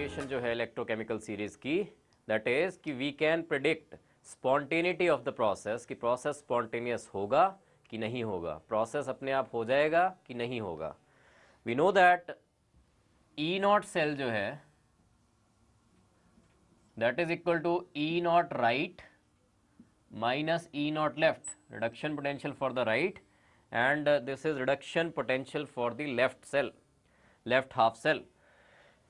Application जो है electrochemical series की, दैट इज कि we can predict spontaneity of the process, कि प्रोसेस स्पॉन्टेनियस होगा कि नहीं होगा, प्रोसेस अपने आप हो जाएगा कि नहीं होगा। We know that E not cell जो है that is equal to E not right minus E not left, reduction potential for the right and this is reduction potential for the left cell, left half cell.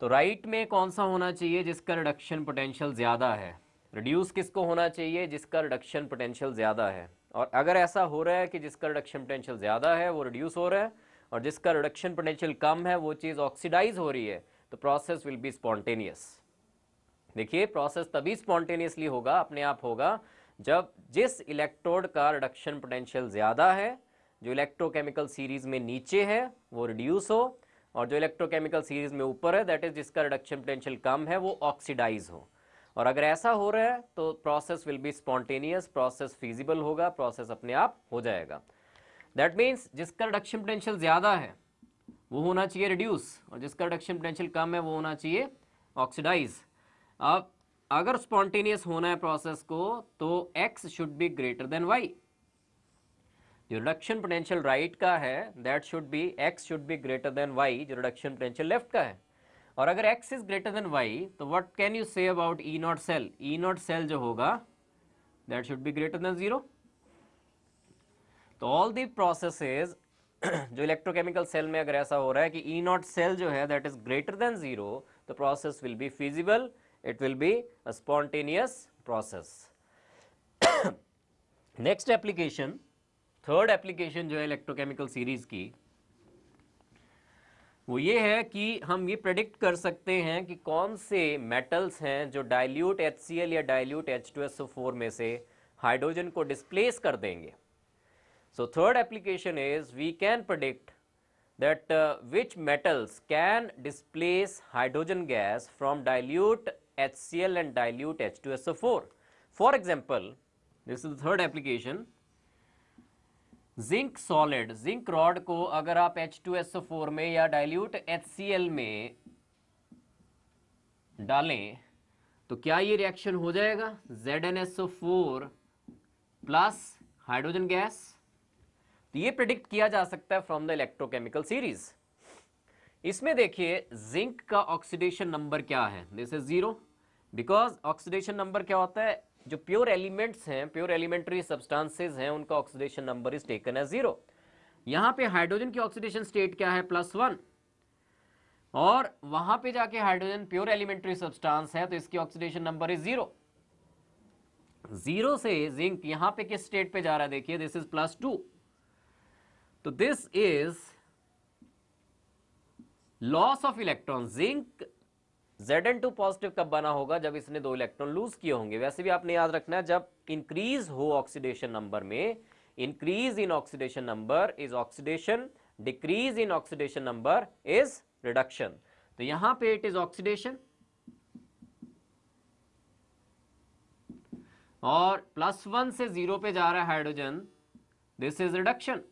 तो right में कौन सा होना चाहिए जिसका reduction potential ज़्यादा है, reduce किसको होना चाहिए जिसका रिडक्शन पोटेंशियल ज़्यादा है। और अगर ऐसा हो रहा है कि जिसका रिडक्शन पोटेंशियल ज़्यादा है वो रिड्यूस हो रहा है और जिसका रिडक्शन पोटेंशियल कम है वो चीज़ ऑक्सीडाइज हो रही है, तो प्रोसेस विल बी स्पॉन्टेनियस। देखिए प्रोसेस तभी स्पॉन्टेनियसली होगा, अपने आप होगा, जब जिस इलेक्ट्रोड का रिडक्शन पोटेंशियल ज़्यादा है, जो इलेक्ट्रोकेमिकल सीरीज में नीचे है वो रिड्यूस हो, और जो इलेक्ट्रोकेमिकल सीरीज में ऊपर है दैट इज जिसका रिडक्शन पोटेंशियल कम है वो ऑक्सीडाइज हो। और अगर ऐसा हो रहा है तो process will be spontaneous, process feasible होगा, प्रोसेस अपने आप हो जाएगा। दैट मीन्स जिसका रिडक्शन पोटेंशियल ज़्यादा है वो होना चाहिए रिड्यूस, और जिसका रिडक्शन पोटेंशियल कम है वो होना चाहिए ऑक्सीडाइज। अब अगर स्पॉन्टेनियस होना है प्रोसेस को तो x should be greater than y। जो रिडक्शन पोटेंशियल राइट का है that should be x should be greater than y, जो रिडक्शन पोटेंशियल लेफ्ट का है। और अगर x is greater than y तो what can you say about E not cell, E not cell जो होगा that should be greater than 0। तो all the processes जो इलेक्ट्रोकेमिकल सेल में अगर ऐसा हो रहा है कि ई नॉट सेल जो है दैट इज ग्रेटर देन 0, तो process will be feasible, it will be a spontaneous process. Next application, third application जो है इलेक्ट्रोकेमिकल सीरीज की, वो ये है कि हम ये प्रेडिक्ट कर सकते हैं कि कौन से मेटल्स हैं जो डाइल्यूट HCl या डाइल्यूट H2SO4 में से हाइड्रोजन को डिस्प्लेस कर देंगे। So third application is we can predict that which metals can displace hydrogen gas from dilute HCl and dilute H2SO4. For example, this is the third application, zinc solid, zinc rod को अगर आप H2SO4 में या dilute HCl में डालें तो क्या ये रिएक्शन हो जाएगा ZnSO4 प्लस हाइड्रोजन गैस। तो ये प्रिडिक्ट किया जा सकता है फ्रॉम द इलेक्ट्रोकेमिकल सीरीज। इसमें देखिए जिंक का ऑक्सीडेशन नंबर क्या है, this is 0, because oxidation number क्या होता है, जो प्योर एलिमेंट्स हैं, प्योर एलिमेंट्री सब्सटेंसेस हैं, उनका oxidation number is taken as 0। यहां पे हाइड्रोजन की ऑक्सीडेशन स्टेट क्या है +1, और वहां पे जाके हाइड्रोजन प्योर एलिमेंट्री सब्सटेंस है तो इसकी ऑक्सीडेशन नंबर इज 0। 0 से जिंक यहां पे किस स्टेट पे जा रहा है, देखिए दिस इज +2। तो this is loss of electron. Zinc Zn2 positive कब बना होगा, जब इसने 2 इलेक्ट्रॉन लूज किए होंगे। वैसे भी आपने याद रखना है जब इंक्रीज हो ऑक्सीडेशन नंबर में, increase in oxidation number is oxidation, decrease in oxidation number is reduction. तो यहां पे इट इज ऑक्सीडेशन और +1 से 0 पे जा रहा है हाइड्रोजन, दिस इज रिडक्शन।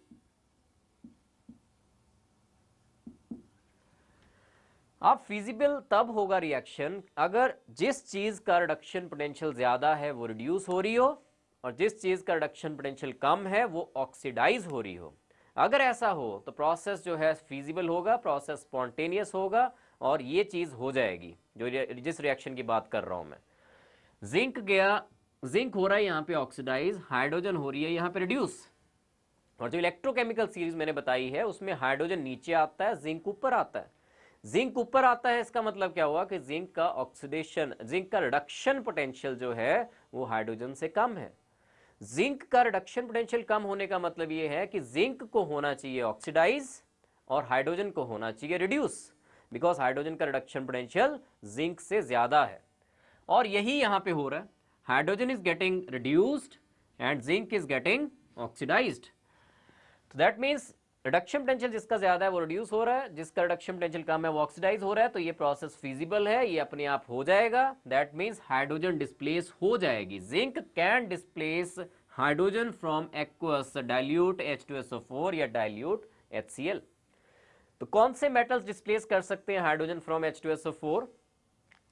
अब फिजिबल तब होगा रिएक्शन अगर जिस चीज का रिडक्शन पोटेंशियल ज्यादा है वो रिड्यूस हो रही हो और जिस चीज का रिडक्शन पोटेंशियल कम है वो ऑक्सीडाइज हो रही हो। अगर ऐसा हो तो प्रोसेस जो है फिजिबल होगा, प्रोसेस स्पॉन्टेनियस होगा और ये चीज हो जाएगी जो जिस रिएक्शन की बात कर रहा हूं मैं। जिंक गया, जिंक हो रहा है यहाँ पे ऑक्सीडाइज, हाइड्रोजन हो रही है यहाँ पे रिड्यूस। और जो इलेक्ट्रोकेमिकल सीरीज मैंने बताई है उसमें हाइड्रोजन नीचे आता है, जिंक ऊपर आता है। जिंक ऊपर आता है इसका मतलब क्या हुआ कि जिंक का ऑक्सीडेशन, जिंक का रिडक्शन पोटेंशियल जो है वो हाइड्रोजन से कम है। जिंक का रिडक्शन पोटेंशियल कम होने का मतलब ये है कि जिंक को होना चाहिए ऑक्सीडाइज और हाइड्रोजन को होना चाहिए रिड्यूस, बिकॉज हाइड्रोजन का रिडक्शन पोटेंशियल जिंक से ज्यादा है। और यही यहां पे हो रहा है, hydrogen is getting reduced and zinc is getting oxidised. तो दैट मीन्स रिडक्शन पोटेंशियल जिसका ज्यादा है वो रिड्यूस हो रहा है, जिसका रिडक्शन पोटेंशियल कम है वो ऑक्सीडाइज हो रहा है। तो ये प्रोसेस फीजिबल है, ये अपने आप हो जाएगा। दैट मीन्स हाइड्रोजन डिस्प्लेस हो जाएगी। Zinc can displace hydrogen from aqueous dilute H2SO4 या डाइल्यूट HCl। तो कौन से मेटल्स डिस्प्लेस कर सकते हैं हाइड्रोजन फ्रॉम H2SO4?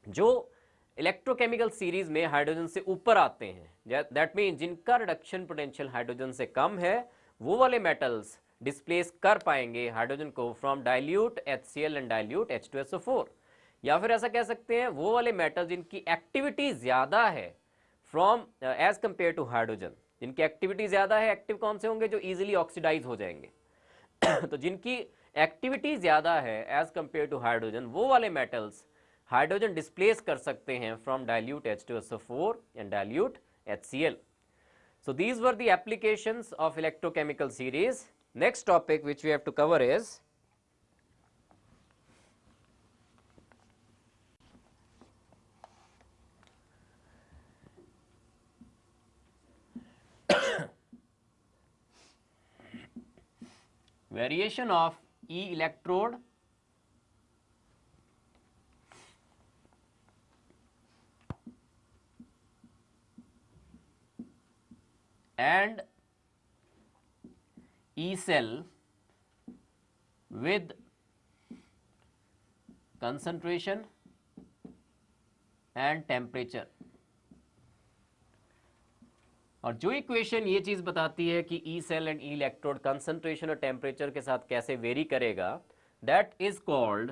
जो इलेक्ट्रोकेमिकल सीरीज में हाइड्रोजन से ऊपर आते हैं, दैट मीन जिनका रिडक्शन पोटेंशियल हाइड्रोजन से कम है, वो वाले मेटल्स डिस्प्लेस कर पाएंगे हाइड्रोजन को from dilute HCl and dilute H2SO4। या फिर ऐसा कह सकते हैं वो वाले मेटल जिनकी एक्टिविटी ज्यादा है from as compare to hydrogen, जिनकी एक्टिविटी ज्यादा है, एक्टिव कौन से होंगे, जो इजीली ऑक्सीडाइज हो जाएंगे तो जिनकी एक्टिविटी ज्यादा है एज कंपेयर टू हाइड्रोजन, वो वाले मेटल्स हाइड्रोजन डिस्प्लेस कर सकते हैं from dilute H2SO4 and dilute HCl. So these were the applications of electrochemical series. Next topic which we have to cover is variation of E electrode and E cell with concentration and temperature. और जो equation ये चीज बताती है कि E cell and E electrode concentration और temperature के साथ कैसे वेरी करेगा, that is called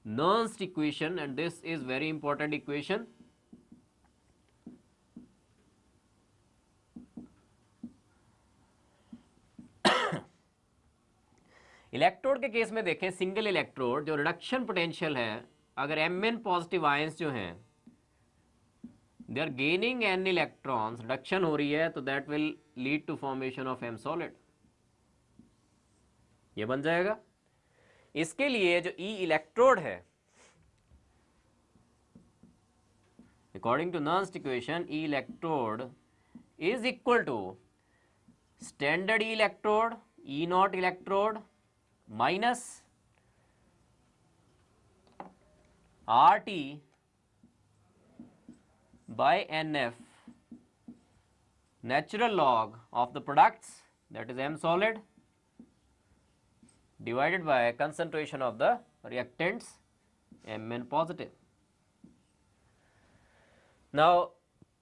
Nernst equation, and this is very important equation. Electrode के केस में देखें, सिंगल इलेक्ट्रोड जो रिडक्शन पोटेंशियल है, अगर Mn पॉजिटिव आयंस जो हैं they are gaining n electrons, reduction हो रही है, तो that will lead to formation of M solid. ये बन जाएगा. इसके लिए जो E इलेक्ट्रोड है, according to Nernst equation, E electrode is equal to standard E electrode, E not electrode minus RT by NF natural log of the products, that is M solid, divided by concentration of the reactants Mn positive. Now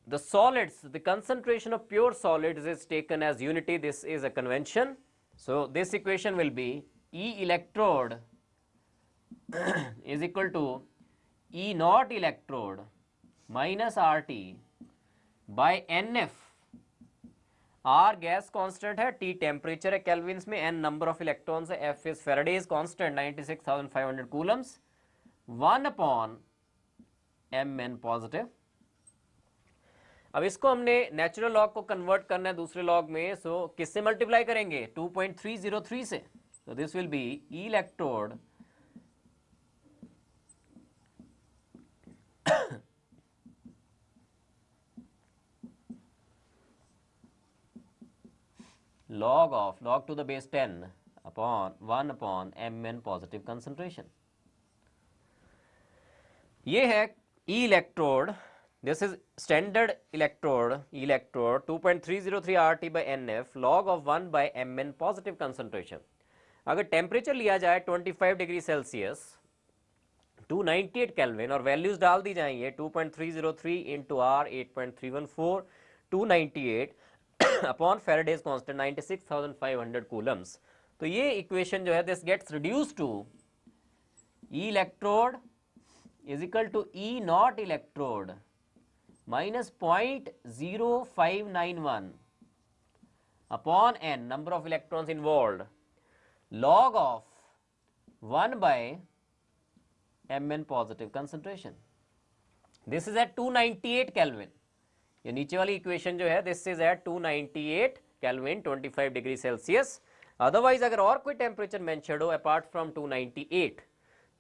the solids, the concentration of pure solids is taken as unity. This is a convention. So this equation will be E electrode is equal to E naught electrode minus RT by NF. R gas constant है, T temperature है Kelvin's में, N number of electrons है, F is Faraday's constant 96,500 Coulomb's, 1 upon Mn positive. अब इसको हमने natural log को convert करना है दूसरे लॉग में, सो किससे मल्टीप्लाई करेंगे, 2.303 से. So this will be E electrode log to the base 10 upon 1 upon Mn positive concentration. ये है E electrode, this is standard electrode, E electrode 2.303 RT by NF log of 1 by Mn positive concentration. अगर temperature लिया जाए 25 degree Celsius 298 kelvin और values डाल दी जाएंगे 2.303 into R 8.314 298 upon Faraday's constant 96,500 coulombs. तो ये इक्वेशन जो है this gets reduce to E electrode is equal to E not electrode minus 0.0591 upon N number of electrons involved log of 1 by Mn positive concentration. This is at 298 Kelvin. ये नीचे वाली equation जो है this is at 298 kelvin 25 degree Celsius. Otherwise अगर और कोई temperature mentioned हो apart from 298,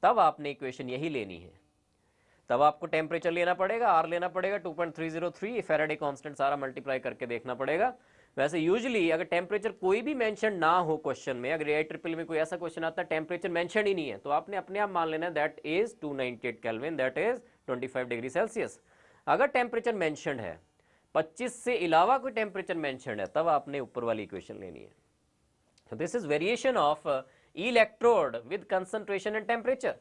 तब आपने इक्वेशन यही लेनी है. तब आपको टेम्परेचर लेना पड़ेगा, आर लेना पड़ेगा 2.303, फैराडे कांस्टेंट सारा मल्टीप्लाई करके देखना पड़ेगा. वैसे यूजुअली अगर टेम्परेचर कोई भी मेंशन ना हो क्वेश्चन में, अगर AIEEE में कोई ऐसा क्वेश्चन आता है टेम्परेचर मेंशन ही नहीं है, तो आपने अपने आप मान लेना that is 298 kelvin, that is 25 degree Celsius. अगर टेम्परेचर मेंशन है 25 से अलावा कोई टेम्परेचर मेंशन है, तब आपने ऊपर वाली इक्वेशन लेनी है. So this is variation of E electrode with concentration and temperature.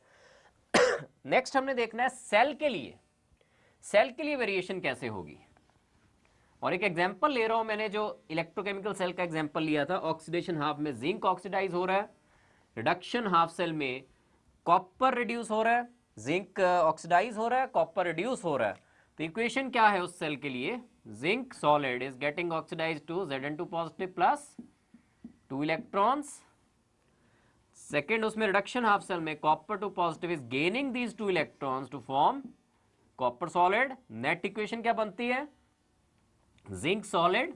Next हमने देखना है सेल के लिए, सेल के लिए वेरिएशन कैसे होगी। और एक एग्जांपल ले रहा हूं मैंने, जो इलेक्ट्रोकेमिकल सेल का एग्जांपल लिया था, ऑक्सीडेशन हाफ में जिंक ऑक्सीडाइज हो रहा है, रिडक्शन हाफ सेल में कॉपर रिड्यूस हो रहा है, जिंक ऑक्सीडाइज हो रहा है, कॉपर रिड्यूस हो रहा है। तो इक्वेशन क्या है उस सेल के लिए, zinc solid is getting oxidise to Zn2 positive plus 2 electrons. Second उसमें रिडक्शन हाफ सेल में copper two positive is gaining these 2 electrons to form copper solid. Net equation क्या बनती है, zinc solid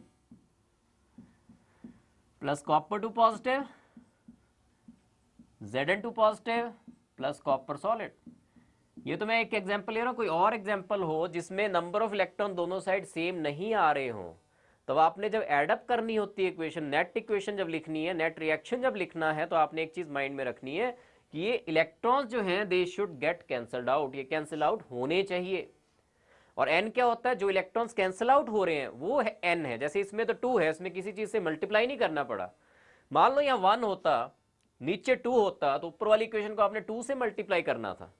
plus copper two positive Zn2 positive plus copper solid. ये तो मैं एक example ले रहा हूं, कोई और एग्जांपल हो जिसमें नंबर ऑफ इलेक्ट्रॉन दोनों साइड सेम नहीं आ रहे हो, तो आपने जब एडअप करनी होती है इक्वेशन, नेट इक्वेशन जब लिखनी है, नेट रिएक्शन जब लिखना है, तो आपने एक चीज माइंड में रखनी है कि ये इलेक्ट्रॉन्स जो हैं they should get cancelled out, ये कैंसिल आउट होने चाहिए। और n क्या होता है, जो इलेक्ट्रॉन्स कैंसिल आउट हो रहे हैं वो है n है। जैसे इसमें तो 2 है, इसमें किसी चीज से मल्टीप्लाई नहीं करना पड़ा। मान लो यहाँ 1 होता, नीचे 2 होता, तो ऊपर वाली इक्वेशन को आपने 2 से मल्टीप्लाई करना था।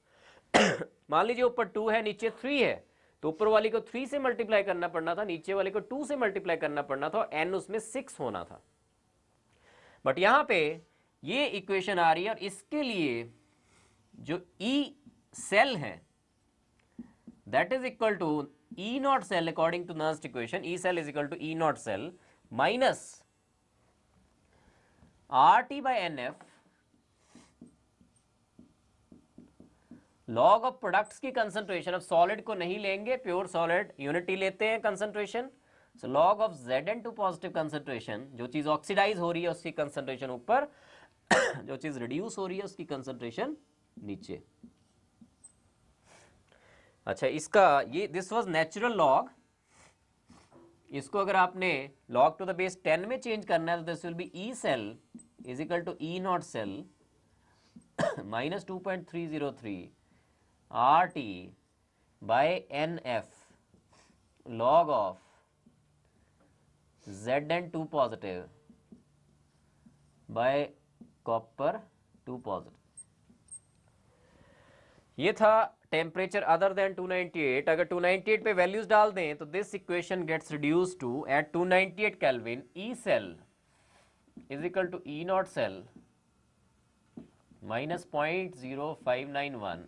मान लीजिए ऊपर 2 है, नीचे 3 है, तो ऊपर वाली को 3 से मल्टीप्लाई करना पड़ना था, नीचे वाले को 2 से मल्टीप्लाई करना पड़ना था, और n उसमें 6 होना था। बट यहां पे ये इक्वेशन आ रही है, और इसके लिए जो E सेल है that is equal to E naught cell according to Nernst equation, E cell is equal to E naught cell minus RT by NF log of products की कंसंट्रेशन। अब सॉलिड को नहीं लेंगे, प्योर सॉलिड यूनिटी लेते हैं concentration, so log of Zn2 positive concentration, जो चीज oxidise हो रही है उसकी कंसंट्रेशन ऊपर, जो चीज रिड्यूस हो रही है उसकी कंसंट्रेशन नीचे। अच्छा, इसका ये दिस वाज नेचुरल लॉग, इसको अगर आपने log टू द बेस 10 में चेंज करना है तो this will be E cell is equal to E not cell minus 2.303 RT by NF log of Zn2 positive by copper 2 positive. ये था temperature other than 298। अगर 298 पे वैल्यूज डाल दें तो this equation gets reduce to at 298 kelvin E cell is equal to E not cell minus 0.0591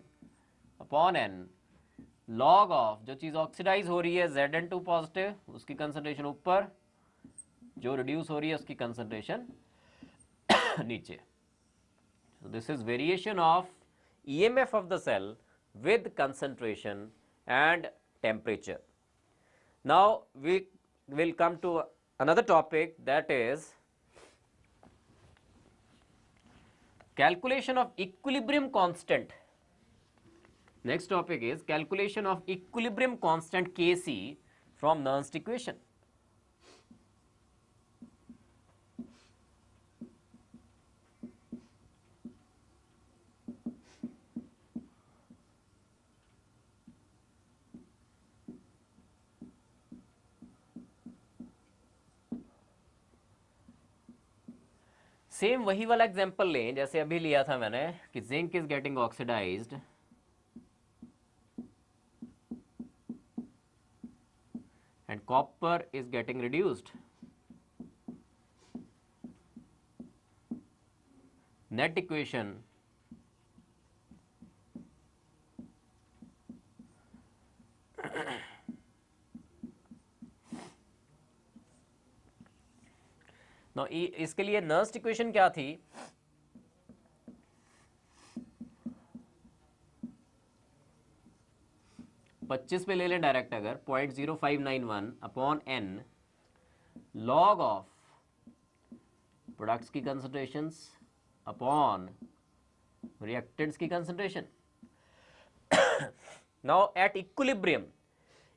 upon n log of जो चीज oxidise हो रही है Zn2 पॉजिटिव उसकी कंसंट्रेशन ऊपर, जो रिड्यूस हो रही है उसकी कंसंट्रेशन नीचे। So this is variation of EMF of the cell with concentration and temperature. Now we will come to another topic, that is calculation of equilibrium constant. Next topic is calculation of equilibrium constant Kc from Nernst equation. Same वही वाला example लें जैसे अभी लिया था मैंने कि zinc is getting oxidised and copper is getting reduced. Net equation now इसके लिए नर्स्ट इक्वेशन क्या थी, पच्चीस पे ले लें डायरेक्ट, अगर 0.0591 upon n log of products की कंसंट्रेशंस अपॉन रिएक्टेंट्स की concentration. Now at equilibrium,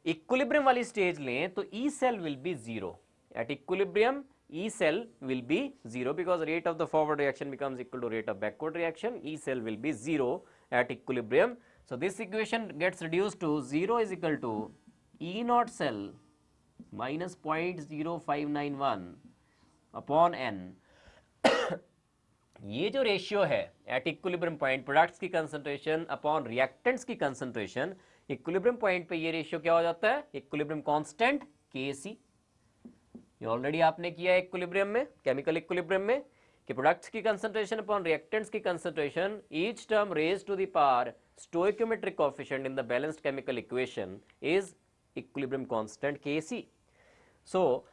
equilibrium वाली स्टेज लें तो E cell will be zero. At equilibrium E cell will be 0 because rate of the forward reaction becomes equal to rate of backward reaction. E cell will be 0 at equilibrium. So this equation gets reduced to 0 is equal to E naught cell minus 0.0591 upon n ये जो ratio है at equilibrium point, products की concentration upon reactants की concentration, equilibrium point पे ये ratio क्या हो जाता है, इक्विलिब्रियम कांस्टेंट Kc। ये ऑलरेडी आपने किया है इक्विलिब्रियम में, केमिकल इक्विलिब्रियम में, कि प्रोडक्ट्स की कंसंट्रेशन अपॉन रिएक्टेंट्स की concentration, each term raised to the power stoichiometric coefficient in the balanced chemical equation is equilibrium constant Kc। So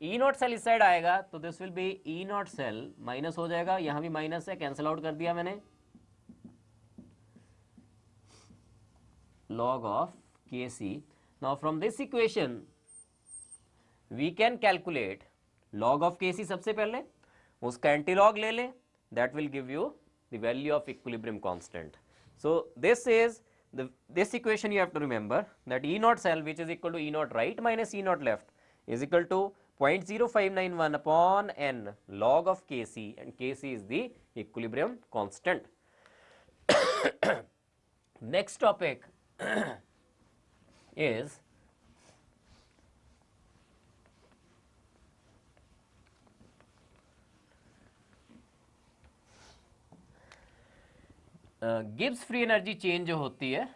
E not cell इस साइड आएगा तो this will be E not cell, minus हो जाएगा, यहां भी minus है, cancel out कर दिया मैंने, log of Kc। now from this equation we can calculate log of Kc, सबसे पहले उसका एंटीलॉग ले ले, that will give you the value of equilibrium constant। so this is this equation you have to remember that E naught cell, which is equal to E naught right minus E naught left, is equal to 0.0591 upon n log of Kc, and Kc is the equilibrium constant। next topic is Gibbs free energy change जो होती है,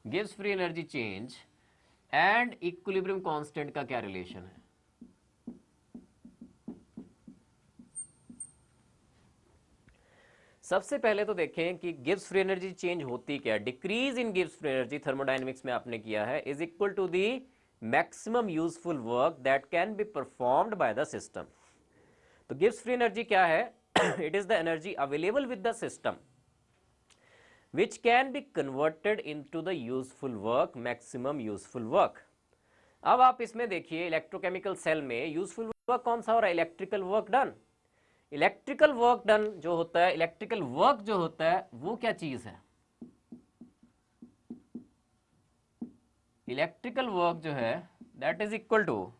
Gibbs free energy change and equilibrium constant का क्या relation है। सबसे पहले तो देखें कि गिब्स फ्री एनर्जी चेंज होती क्या, decrease in Gibbs free energy thermodynamics में आपने किया है, is equal to the maximum useful work that can be performed by the system. तो गिब्स फ्री एनर्जी क्या है, it is the energy available with the system which can be converted into the useful work, maximum useful work। अब आप इसमें देखिए electrochemical cell में useful work कौन सा हो रहा है, electrical work done. Electrical work done जो होता है, इलेक्ट्रिकल वर्क जो होता है वो क्या चीज है, इलेक्ट्रिकल वर्क जो है that is equal to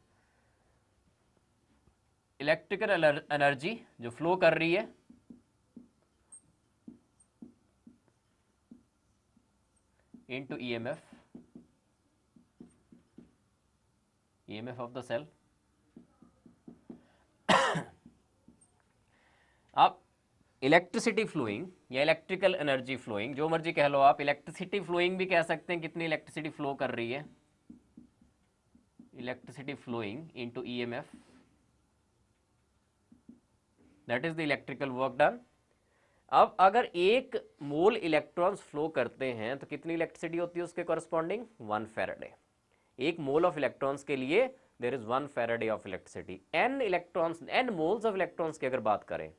electrical energy जो फ्लो कर रही है into EMF of the cell। अब इलेक्ट्रिसिटी फ्लोइंग या इलेक्ट्रिकल एनर्जी फ्लोइंग, जो मर्जी कह लो आप, इलेक्ट्रिसिटी फ्लोइंग भी कह सकते हैं, कितनी इलेक्ट्रिसिटी फ्लो कर रही है, electricity flowing into EMF, that is the electrical work done. अब अगर एक मोल इलेक्ट्रॉन्स फ्लो करते हैं तो कितनी इलेक्ट्रिसिटी होती है उसके कॉरस्पॉन्डिंग, 1 फैराडे। एक मोल ऑफ इलेक्ट्रॉन्स के लिए there is 1 faraday of electricity. N electrons, n moles of electrons की अगर बात करें,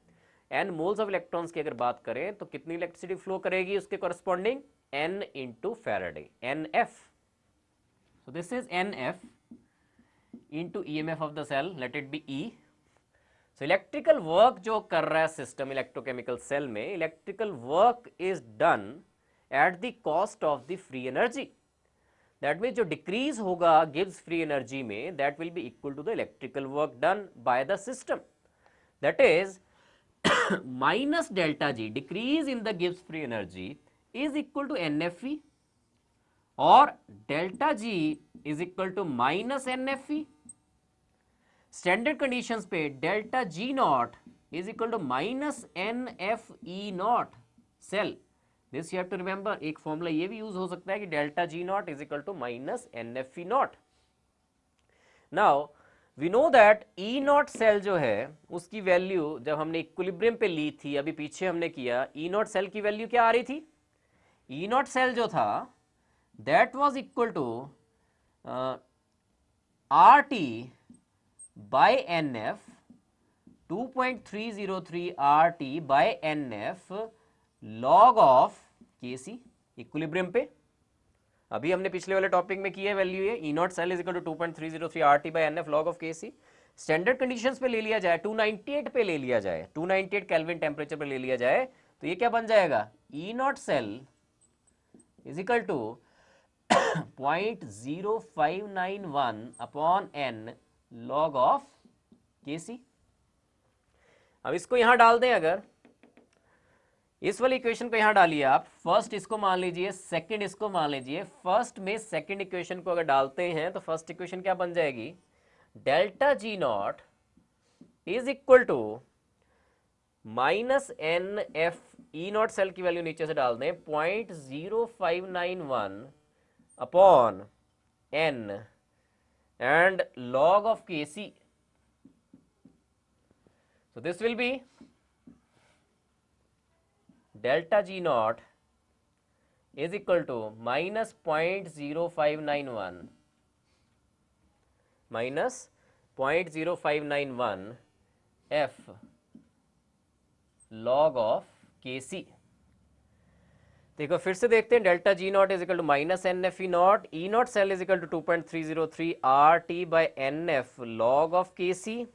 एन मोल्स ऑफ इलेक्ट्रॉन्स की अगर बात करें तो कितनी इलेक्ट्रिसिटी फ्लो करेगी उसके corresponding, n into faraday, n F. So this is n F into EMF of the cell, let it be E. So electrical work जो कर रहा है सिस्टम इलेक्ट्रोकेमिकल सेल में, electrical work is done at the cost of the free energy. That mean जो decrease होगा Gibbs free energy में, that will be equal to the electrical work done by the system, that is minus delta G, decrease in the Gibbs free energy is equal to NFE, और delta G is equal to minus NFE। Standard conditions पे delta G not is equal to minus NFE naught cell, this you have to remember. एक formula ये भी use हो सकता है कि delta G not is equal to minus NFE naught. Now we know that E not cell जो है उसकी वैल्यू जब हमने इक्विलिब्रियम पे ली थी, अभी पीछे हमने किया, E नॉट सेल की वैल्यू क्या आ रही थी, E नॉट सेल जो था that was equal to RT by NF, 2.303 RT by NF log of Kc equilibrium पे। अभी हमने पिछले वाले टॉपिक में किया वैल्यू है, E not cell is equal to 2.303 RT by NF log of Kc। Standard conditions पे ले लिया जाए, 298 पे ले लिया जाए, 298 केल्विन टेम्परेचर पे ले लिया जाए, तो ये क्या बन जाएगा, E not cell is equal to 0.0591 upon n log of Kc। अब इसको यहां डाल दें अगर, इस वाली इक्वेशन को यहां डालिए आप, फर्स्ट इसको मान लीजिए, सेकंड इसको मान लीजिए। फर्स्ट में सेकंड इक्वेशन को अगर डालते हैं तो फर्स्ट इक्वेशन क्या बन जाएगी, delta G not is equal to minus N F, E not cell की वैल्यू नीचे से डाल दें, 0.0591 upon n and log of kc. So this will be delta G naught is equal to minus 0.0591 minus 0.0591 f log of kc. देखो फिर से देखते हैं, delta G not is equal to minus N F E not, E not cell is equal to 2.303 R T by N F log of K C,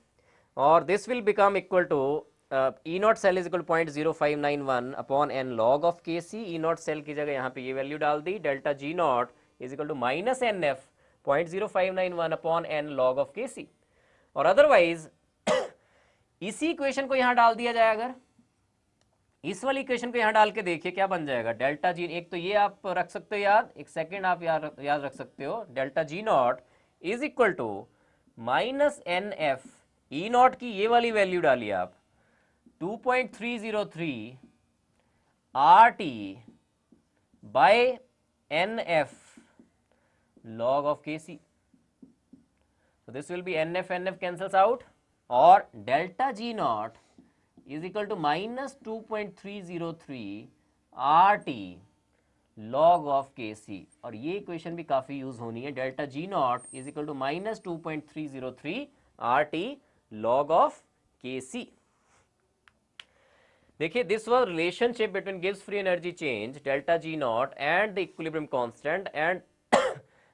और this will become equal to E not cell is equal to 0.0591 upon N log of K C. E not cell की जगह यहाँ पे ये value डाल दी, delta G not is equal to minus N F 0.0591 upon N log of K C. और otherwise इसी equation को यहाँ डाल दिया जाए, अगर इस वाली इक्वेशन को यहां डाल के देखिए क्या बन जाएगा, डेल्टा जी, एक तो ये आप रख सकते हो याद, एक सेकंड आप याद रख सकते हो, delta G not is equal to minus N F, E not की ये वाली वैल्यू डालिए आप 2.303 R T by n F log of K C. So this will be NF cancels out, और delta G not is equal to minus 2.303 RT log of KC, और ये equation भी काफी यूज होनी है, delta G not is equal to minus 2.303 RT log of KC। देखिए this was relationship between Gibbs free energy change delta G naught and the equilibrium constant, and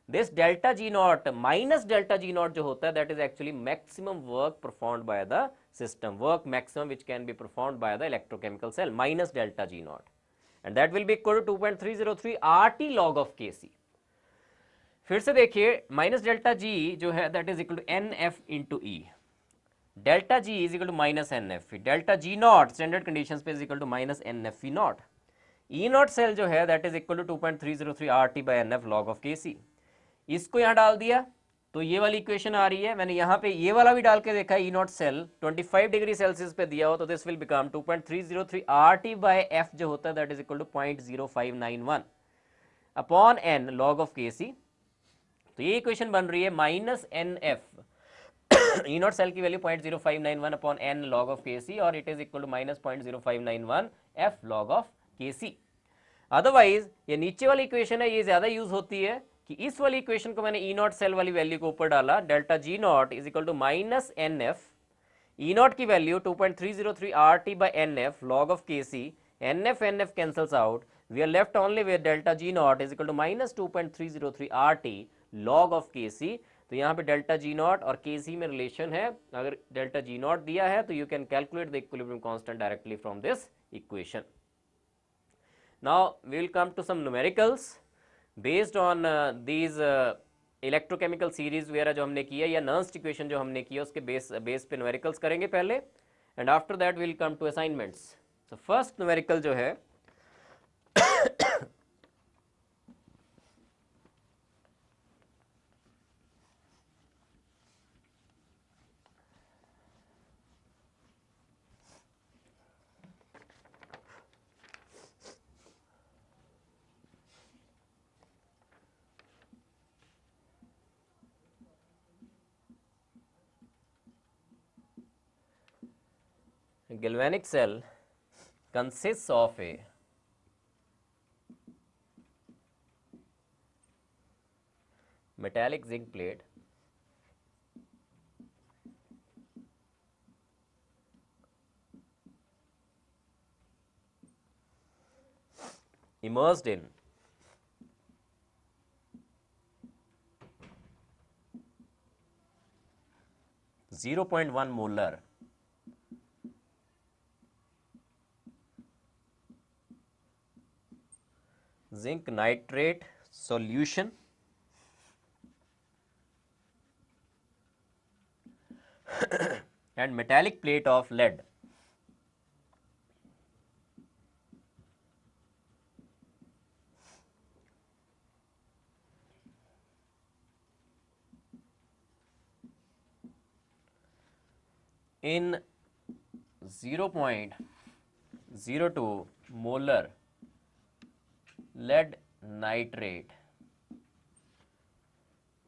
this delta G naught minus delta G naught जो होता है, that is actually maximum work performed by the system, work maximum which can be performed by the electrochemical cell, minus delta G naught, and that will be equal to 2.303 RT log of Kc। फिर से देखिए minus delta G जो है that is equal to NF into E, delta G is equal to minus NF, delta G naught standard conditions पे is equal to minus NF E naught, E naught cell जो है that is equal to 2.303 RT by NF log of Kc। इसको यहां डाल दिया तो ये वाली इक्वेशन आ रही है, मैंने यहां पे ये वाला भी डाल के देखा, E not cell 25 degree Celsius पे दिया हो तो this will become 2.303 RT by F जो होता है that is equal to 0.0591 upon N log of K C. तो ये इक्वेशन बन रही है minus N F, E not cell की value 0.0591 upon N log of K C, और it is equal to minus 0.0591 F log of K C. Otherwise ये नीचे वाली इक्वेशन है, ये ज्यादा यूज होती है कि इस वाली इक्वेशन को मैंने ई नॉट सेल वाली वैल्यू को ऊपर डाला, delta G not is equal to minus N F, E not की value 2.303 R T by N F log of K C, N F cancels out, we are left only with delta G not is equal to minus 2.303 R T log of K C. तो यहाँ पे delta G not और के सी में relation है, अगर delta G not दिया है तो you can calculate the equilibrium constant directly from this equation. Now we will come to some numericals based on these electrochemical series वगैरह जो हमने किया, या नर्स्ट इक्वेशन जो हमने किया उसके बेस पे न्यूमेरिकल्स करेंगे पहले, and after that will come to assignments. So first numerical जो है galvanic cell consists of a metallic zinc plate immersed in .1 molar zinc nitrate solution and metallic plate of lead. in 0.02 molar lead nitrate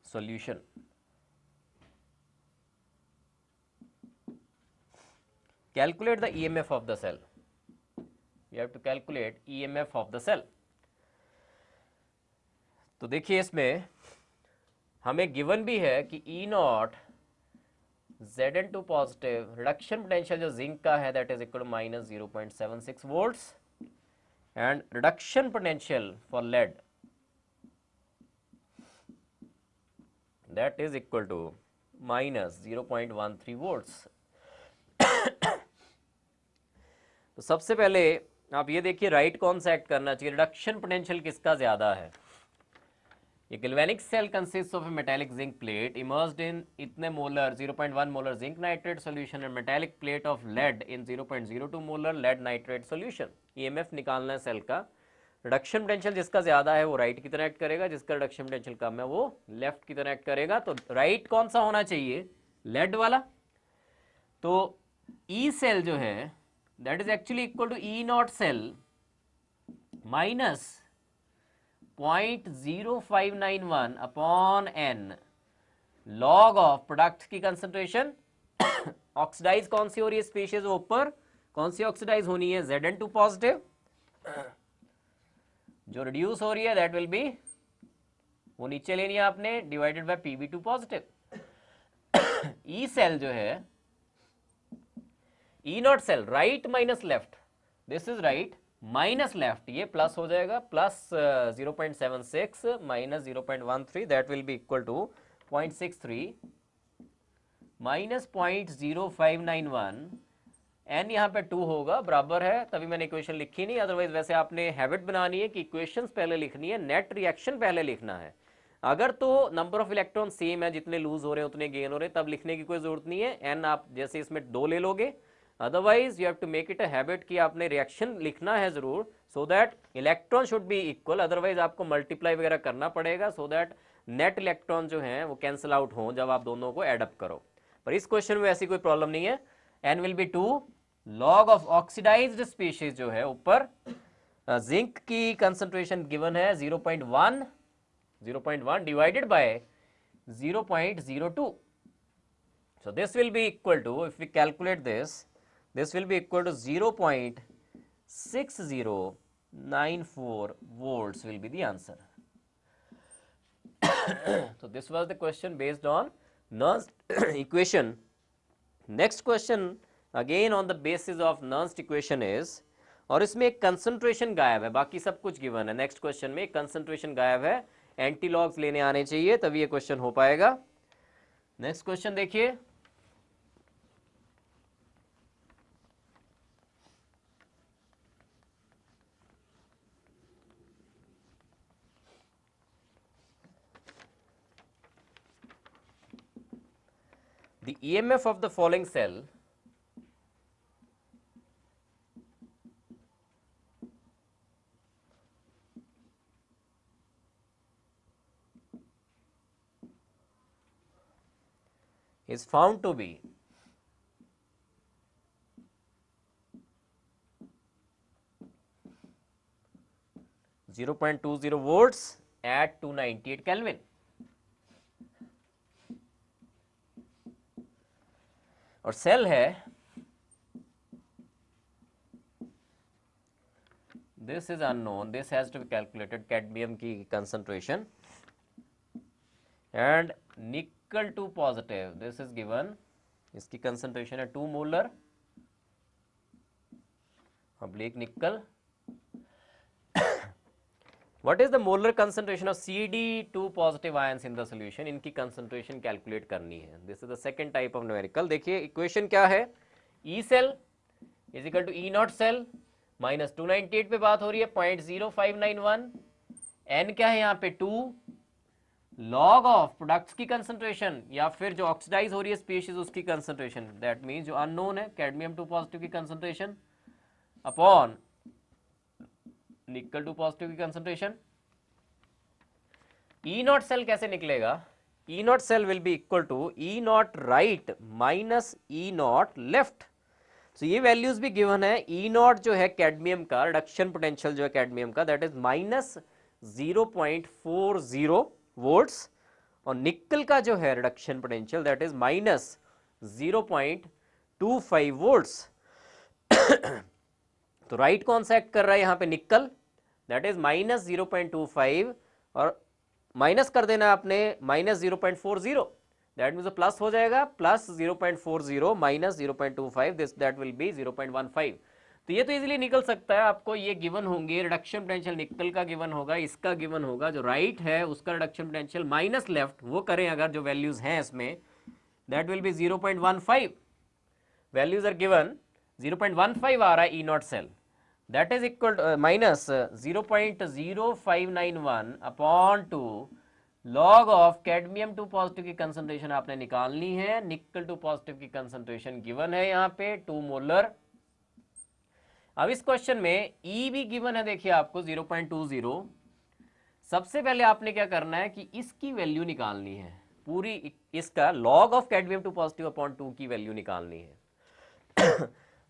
solution. Calculate the EMF of the cell. You have to calculate EMF of the cell. तो देखिए इसमें हमें given भी है कि E naught Zn2 positive reduction potential जो zinc का है that is equal to minus 0.76 volts and reduction potential for lead that is equal to minus 0.13 volts. तो सबसे पहले आप ये देखिए राइट कौन सा एक्ट करना चाहिए, रिडक्शन पोटेंशियल किसका ज्यादा है। A galvanic cell consists of a metallic zinc plate immersed in इतने molar 0.1 molar zinc nitrate solution and metallic plate of lead in 0.02 molar lead nitrate solution। EMF निकालना है सेल का, reduction potential जिसका ज्यादा है वो राइट की तरह एक्ट करेगा, जिसका रिडक्शन पोटेंशियल कम है वो लेफ्ट की तरह एक्ट करेगा। तो राइट कौन सा होना चाहिए, लेड वाला। तो ई सेल जो है that is actually equal to E not cell minus 0.0591 upon N log of product की कंसंट्रेशन। ऑक्सीडाइज कौन सी हो रही है स्पीशीज ऊपर, कौन सी ऑक्सीडाइज होनी है Zn2 पॉजिटिव, जो रिड्यूस हो रही है दैट विल बी वो नीचे लेनी है आपने divided by Pb2 positive. E cell जो है E not cell right minus left, this is right minus left, ये प्लस हो जाएगा, plus 0.76 minus 0.13 that will be equal to 0.63 minus 0.0591 N यहाँ पे 2 होगा बराबर है, तभी मैंने इक्वेशन लिखी नहीं, अदरवाइज वैसे आपने हैबिट बनानी है कि इक्वेशंस पहले लिखनी है, नेट रिएक्शन पहले लिखना है। अगर तो नंबर ऑफ इलेक्ट्रॉन सेम है, जितने लूज हो रहे हैं उतने गेन हो रहे हैं, तब लिखने की कोई जरूरत नहीं है, एन आप जैसे इसमें 2 ले लोगे। Otherwise you have to make it a habit कि आपने रिएक्शन लिखना है जरूर, so that electron should be equal, otherwise आपको मल्टीप्लाई वगैरह करना पड़ेगा सो दैट नेट इलेक्ट्रॉन जो हैं वो कैंसिल आउट हो जब आप दोनों को एड अप करो। पर इस क्वेश्चन में ऐसी कोई प्रॉब्लम नहीं है, n will be 2 log of oxidised species जो है ऊपर जिंक की कंसंट्रेशन गिवन है 0.1 divided by 0.02, so this will be equal to, if we calculate this will be equal to 0.6094 volts will be the answer. So this was the question based on Nernst equation. Next question again on the basis of Nernst equation is, और इसमें एक concentration गायब है, बाकी सब कुछ given है। Next question में कंसंट्रेशन गायब है, एंटीलॉग्स लेने आने चाहिए तभी ये क्वेश्चन हो पाएगा। नेक्स्ट क्वेश्चन देखिए, the EMF of the following cell is found to be 0.20 volts at 298 Kelvin. और सेल है this is unknown, this has to be calculated, cadmium की concentration and nickel 2 positive, this is given, इसकी concentration है 2 molar oblique nickel. What is the molar concentration of Cd2 positive ions in the solution? इनकी concentration calculate करनी है, this is the second type of numerical। देखिए equation क्या है, E cell is equal to E naught cell minus 298 पे बात हो रही है 0.0591, n क्या है यहाँ पे 2 लॉग ऑफ प्रोडक्ट्स की कंसंट्रेशन या फिर जो ऑक्सीडाइज हो रही है स्पीशीज उसकी कंसंट्रेशन, दैट मींस जो अननोन है कैडमियम 2 पॉजिटिव की कंसंट्रेशन अपॉन निकल 2 पॉजिटिव की कंसंट्रेशन। ई नॉट सेल कैसे निकलेगा, E naught cell will be equal to E naught right minus E naught left. So ये वैल्यूज भी गिवन है. E naught जो है कैडमियम का रिडक्शन पोटेंशियल जो है कैडमियम का दैट इज माइनस 0.40 वोल्ट्स और निकल का जो है reduction potential that is minus 0.25 volts. तो राइट कौन सा एक्ट कर रहा है यहाँ पे? निकल, दैट इज माइनस 0.25 और माइनस कर देना आपने माइनस 0.40, दैट मीन्स प्लस हो जाएगा plus 0.40 minus 0.25 this that will be 0.15. तो ये तो इजीली निकल सकता है. आपको ये गिवन होंगे रिडक्शन पोटेंशियल निकल का गिवन होगा, इसका गिवन होगा, जो राइट है उसका रिडक्शन पोटेंशियल माइनस लेफ्ट वो करें अगर जो वैल्यूज हैं इसमें that will be 0.15. Values are given 0.15 आ रहा है E not cell that is equal minus 0.0591 upon two log of cadmium two positive की कंसंट्रेशन आपने निकालनी है. निकल टू पॉजिटिव की कंसंट्रेशन गिवन है यहाँ पे 2 मोलर. अब इस क्वेश्चन में ई भी गिवन है, देखिए आपको 0.20. सबसे पहले आपने क्या करना है कि इसकी वैल्यू निकालनी है, पूरी इसका log of cadmium two positive upon 2 की वैल्यू निकालनी है.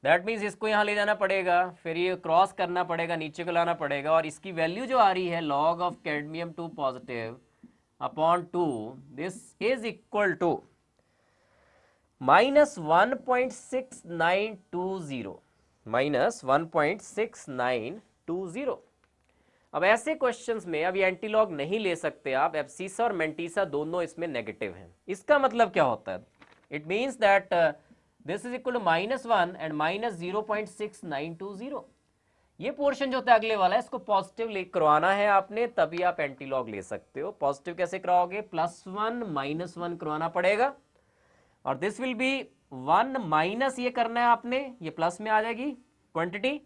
दैट मीन्स इसको यहां ले जाना पड़ेगा, फिर ये क्रॉस करना पड़ेगा, नीचे को लाना पड़ेगा और इसकी वैल्यू जो आ रही है log of cadmium two positive upon 2 this is equal to minus 1.6920 minus 1.6920. अब ऐसे क्वेश्चंस में अब ये एंटीलॉग नहीं ले सकते आप, एब्सिसा और मेंटिसा दोनों इसमें नेगेटिव हैं. इसका मतलब क्या होता है? It means that this is equal to -1 and minus 0.6920. ये पोर्शन जो होता है अगले वाला, इसको पॉजिटिव ले करवाना है आपने, तभी आप एंटीलॉग ले सकते हो. पॉजिटिव कैसे कराओगे? +1 -1 करवाना पड़ेगा और दिस विल बी 1 माइनस ये करना है आपने, ये प्लस में आ जाएगी क्वांटिटी,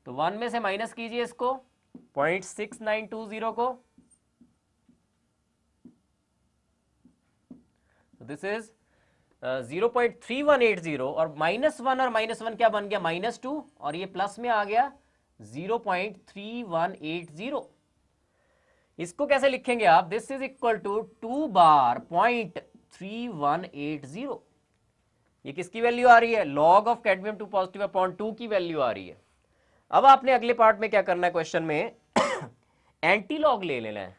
तो 1 में से माइनस कीजिए इसको 0.6920 को. दिस इज 0.3180 और -1 और -1 क्या बन गया? -2 और ये प्लस में आ गया 0.3180. इसको कैसे लिखेंगे आप? दिस इज इक्वल टू 2 बार 0.3180. ये किसकी वैल्यू आ रही है? Log of cadmium two positive upon 2 की वैल्यू आ रही है. अब आपने अगले पार्ट में क्या करना है क्वेश्चन में? एंटीलॉग ले लेना है.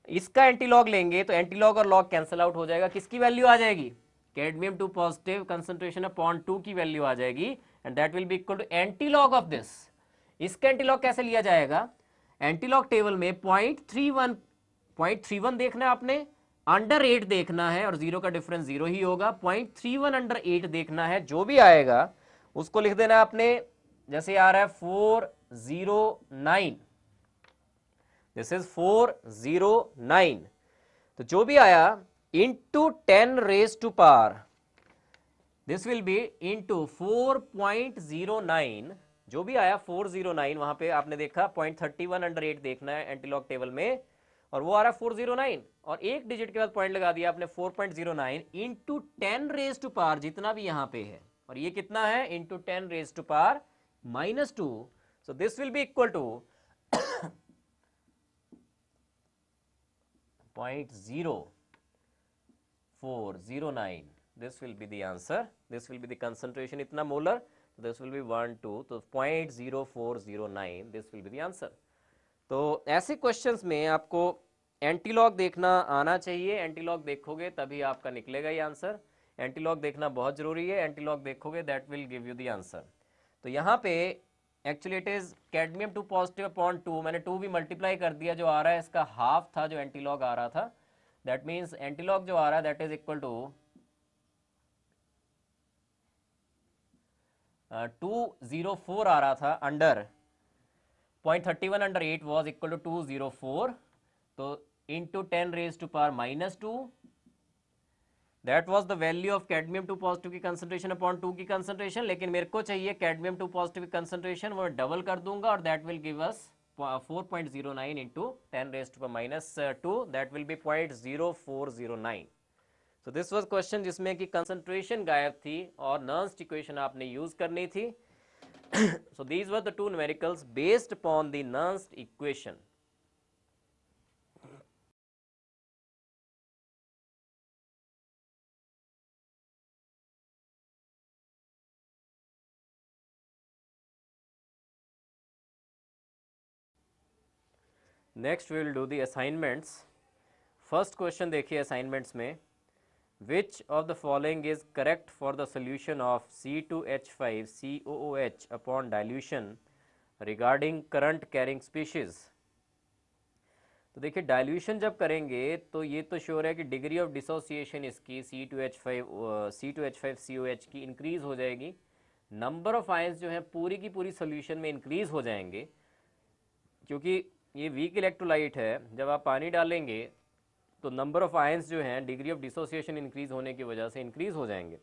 इसका एंटीलॉग लेंगे तो एंटीलॉग और लॉग कैंसिल आउट हो जाएगा. किसकी वैल्यू आ जाएगी? Cadmium two positive concentration upon 2 की वैल्यू आ जाएगी and that will be equal to antilog of this. इसका एंटीलॉग कैसे लिया जाएगा? एंटीलॉग टेबल में 0.31 देखना है आपने, अंडर 8 देखना है और 0 का डिफरेंस 0 ही होगा. 0.31 अंडर 8 देखना है, जो भी आएगा उसको लिख देना है आपने. जैसे आ रहा है 409, दिस इज 409, तो जो भी आया into 10 raise to power this will be into 4.09. जो भी आया 409, वहां पे आपने देखा 0.31 अंडर 8 देखना है एंटीलॉग टेबल में और वो आ रहा है 409 और एक डिजिट के बाद पॉइंट लगा दिया आपने 4.09 इंटू 10 रेज टू पावर जितना भी यहां पे है और ये कितना है into 10 raise to power -2. So this will be equal to 0.0409. this will be the answer, this will be the concentration इतना मोलर, this will be 1 2, तो 0.0409 this will be the answer. तो ऐसे क्वेश्चंस में आपको एंटीलॉग देखना आना चाहिए. Antilog देखोगे तभी आपका निकलेगा ये आंसर. एंटीलॉग देखना बहुत जरूरी है. एंटीलॉग देखोगे that will give you the answer. तो यहाँ पे actually it is cadmium two positive upon 2, मैंने 2 भी मल्टीप्लाई कर दिया, जो आ रहा है इसका हाफ था जो एंटीलॉग आ रहा था. दैट मीन्स एंटीलॉग जो आ रहा है दैट इज इक्वल टू 204 आ रहा था under 0.31 under 8 was equal to 204, तो into 10 raise to power -2 that was the value of cadmium two positive की कंसंट्रेशन अपॉन 2 की कंसंट्रेशन. लेकिन मेरे को चाहिए कैडमियम टू पॉजिटिव की कंसंट्रेशन, वो डबल कर दूंगा और that will give us 4.09 into 10 raise to power -2 that will be 0.0409. So this was question जिसमें कि कंसंट्रेशन गायब थी और नर्न्स्ट इक्वेशन आपने यूज करनी थी. So these were the two numericals based upon the Nernst equation. Next we will do the assignments. First question देखिए assignments में, which of the following is correct for the solution of C2H5COOH upon dilution regarding current carrying species. तो देखिए dilution जब करेंगे तो ये तो sure है कि डिग्री ऑफ डिसोसिएशन इसकी C2H5COH की इंक्रीज हो जाएगी, नंबर ऑफ आयंस जो है पूरी की पूरी सोल्यूशन में इंक्रीज हो जाएंगे, क्योंकि ये वीक इलेक्ट्रोलाइट है। जब आप पानी डालेंगे तो नंबर ऑफ आयंस जो हैं डिग्री ऑफ डिसोसिएशन इंक्रीज होने की वजह से इंक्रीज हो जाएंगे।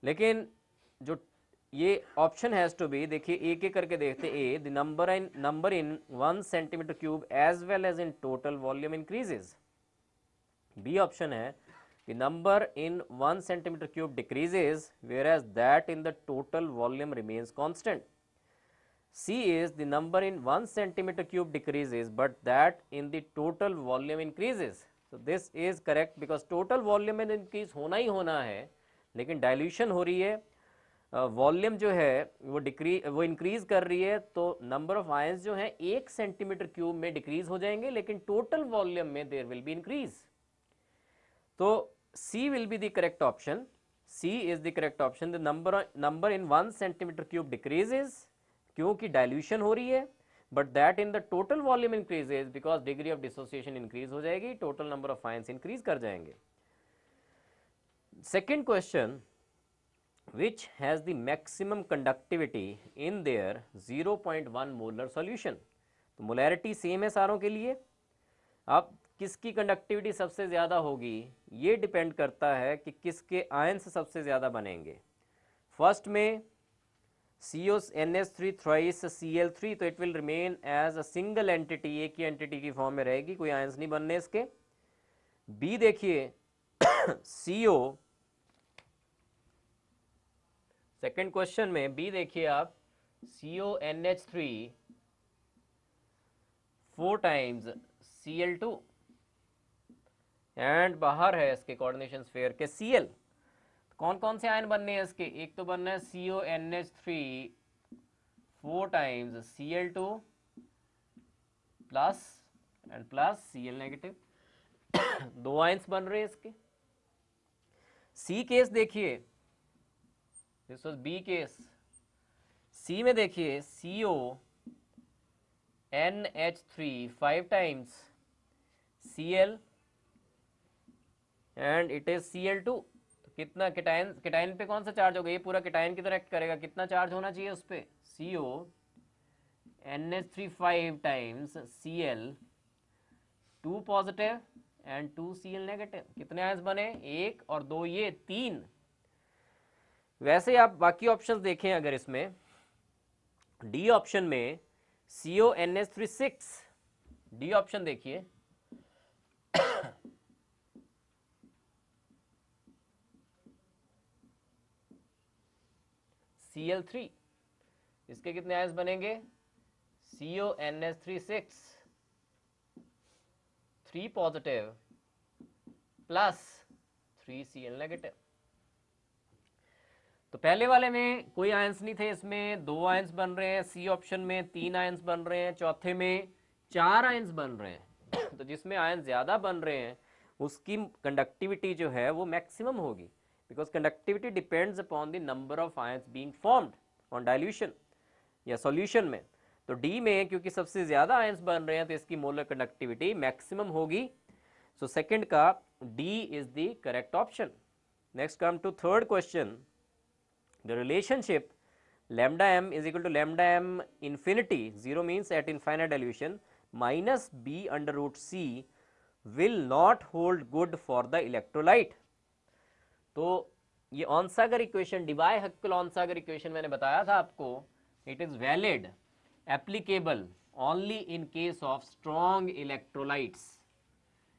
लेकिन जो ये ऑप्शन हैज़ टू बी, देखिए एक एक करके देखते, A the number in 1 centimetre cube as well as in total volume increases. B option है the number in 1 centimetre cube decreases whereas that in the total volume remains constant. C is the number in 1 centimeter cube decreases but that in the total volume increases. So this is correct because total volume में increase होना ही होना है, लेकिन dilution हो रही है, volume जो है वो इंक्रीज कर रही है, तो नंबर ऑफ आयंस जो हैं 1 सेंटीमीटर क्यूब में डिक्रीज हो जाएंगे, लेकिन टोटल वॉल्यूम में देयर विल बी इंक्रीज। तो C will be the correct option. C is the correct option. The number in 1 centimetre cube decreases क्योंकि डाइल्यूशन हो रही है, but that in the total volume increases because degree of dissociation increase हो जाएगी, total number of ions increase कर जाएंगे। Second question, which has the maximum conductivity in their 0.1 molar solution. तो molarity same है सारों के लिए। अब किसकी कंडक्टिविटी सबसे ज़्यादा होगी ये डिपेंड करता है कि किसके आयंस सबसे ज़्यादा बनेंगे। फर्स्ट में CONH3 थ्राइस Cl3, तो it will remain as a single entity, एक ही एंटिटी की फॉर्म में रहेगी, कोई आयंस नहीं बनने इसके। बी देखिए CO, सेकेंड क्वेश्चन में बी देखिए आप, CONH3 4 टाइम्स Cl2 एंड बाहर है इसके कोऑर्डिनेशन स्फीयर के Cl। कौन कौन से आयन बनने हैं इसके, एक तो बनना है CONH3 4 times Cl2 plus and plus Cl negative, दो आयंस बन रहे हैं इसके। सी केस देखिए, दिस वाज बी केस। सी में देखिए CONH3 5 times Cl and it is Cl2। कितना केटाइन पे कौन सा चार्ज होगा, ये पूरा केटाइन की तरह एक्ट करेगा, कितना चार्ज होना चाहिए उस पर, CONH3 5 times Cl 2 positive and 2 Cl negative. कितने आयंस बने, 1 और 2, ये 3। वैसे आप बाकी ऑप्शंस देखें, अगर इसमें डी ऑप्शन में CONH3 6, डी ऑप्शन देखिए Cl3, इसके कितने आयंस बनेंगे, CONH3 6 3 positive plus 3 Cl negative. तो पहले वाले में कोई आयंस नहीं थे, इसमें 2 आयंस बन रहे हैं, सी ऑप्शन में 3 आयंस बन रहे हैं, चौथे में 4 आयंस बन रहे हैं। तो जिसमें आयंस ज़्यादा बन रहे हैं उसकी कंडक्टिविटी जो है वो मैक्सिमम होगी, because conductivity depends upon the number of ions being formed on dilution या सॉल्यूशन में। तो डी में क्योंकि सबसे ज़्यादा आयंस बन रहे हैं तो इसकी मोलर कंडक्टिविटी मैक्सिमम होगी। सो सेकेंड का D is the correct option. Next come to third question, the relationship lambda m is equal to lambda m infinity, 0 means at infinite dilution, minus b under root c will not hold good for the electrolyte। तो ये ऑनसागर equation, डिबाय-हक्केल ऑनसागर equation मैंने बताया था आपको, it is valid, applicable only in case of strong electrolytes.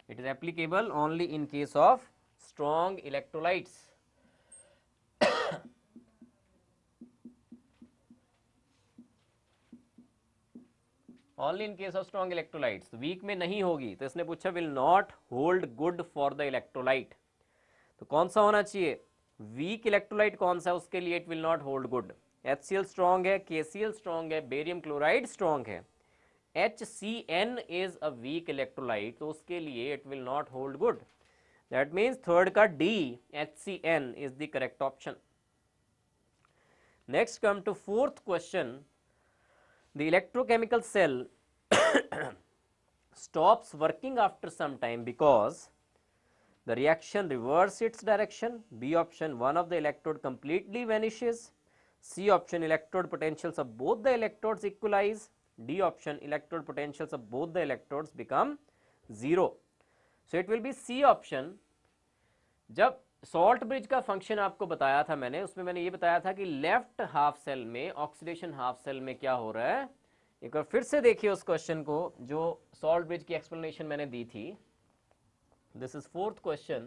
It is applicable only in case of strong electrolytes. Only in case of strong electrolytes, weak में नहीं होगी। तो इसने पूछा will not hold good for the electrolyte, तो कौन सा होना चाहिए, वीक इलेक्ट्रोलाइट कौन सा है उसके लिए it will not hold good. HCl strong है, KCl स्ट्रॉन्ग है, बेरियम क्लोराइड स्ट्रॉन्ग है, HCN is a weak electrolyte, तो उसके लिए it will not hold good. That means third का D, HCN is the correct option. Next come to fourth question. The electrochemical cell stops working after some time because the reaction reverses its direction. B option, one of the electrode completely vanishes. C option, electrode potentials of both the electrodes equalize. D option, electrode potentials of both the electrodes become zero. So it will be C option. जब salt bridge का function आपको बताया था मैंने, उसमें मैंने ये बताया था कि लेफ्ट हाफ सेल में, ऑक्सीडेशन हाफ सेल में क्या हो रहा है. एक बार फिर से देखिए उस क्वेश्चन को जो सॉल्ट ब्रिज की एक्सप्लेनेशन मैंने दी थी. This is fourth question.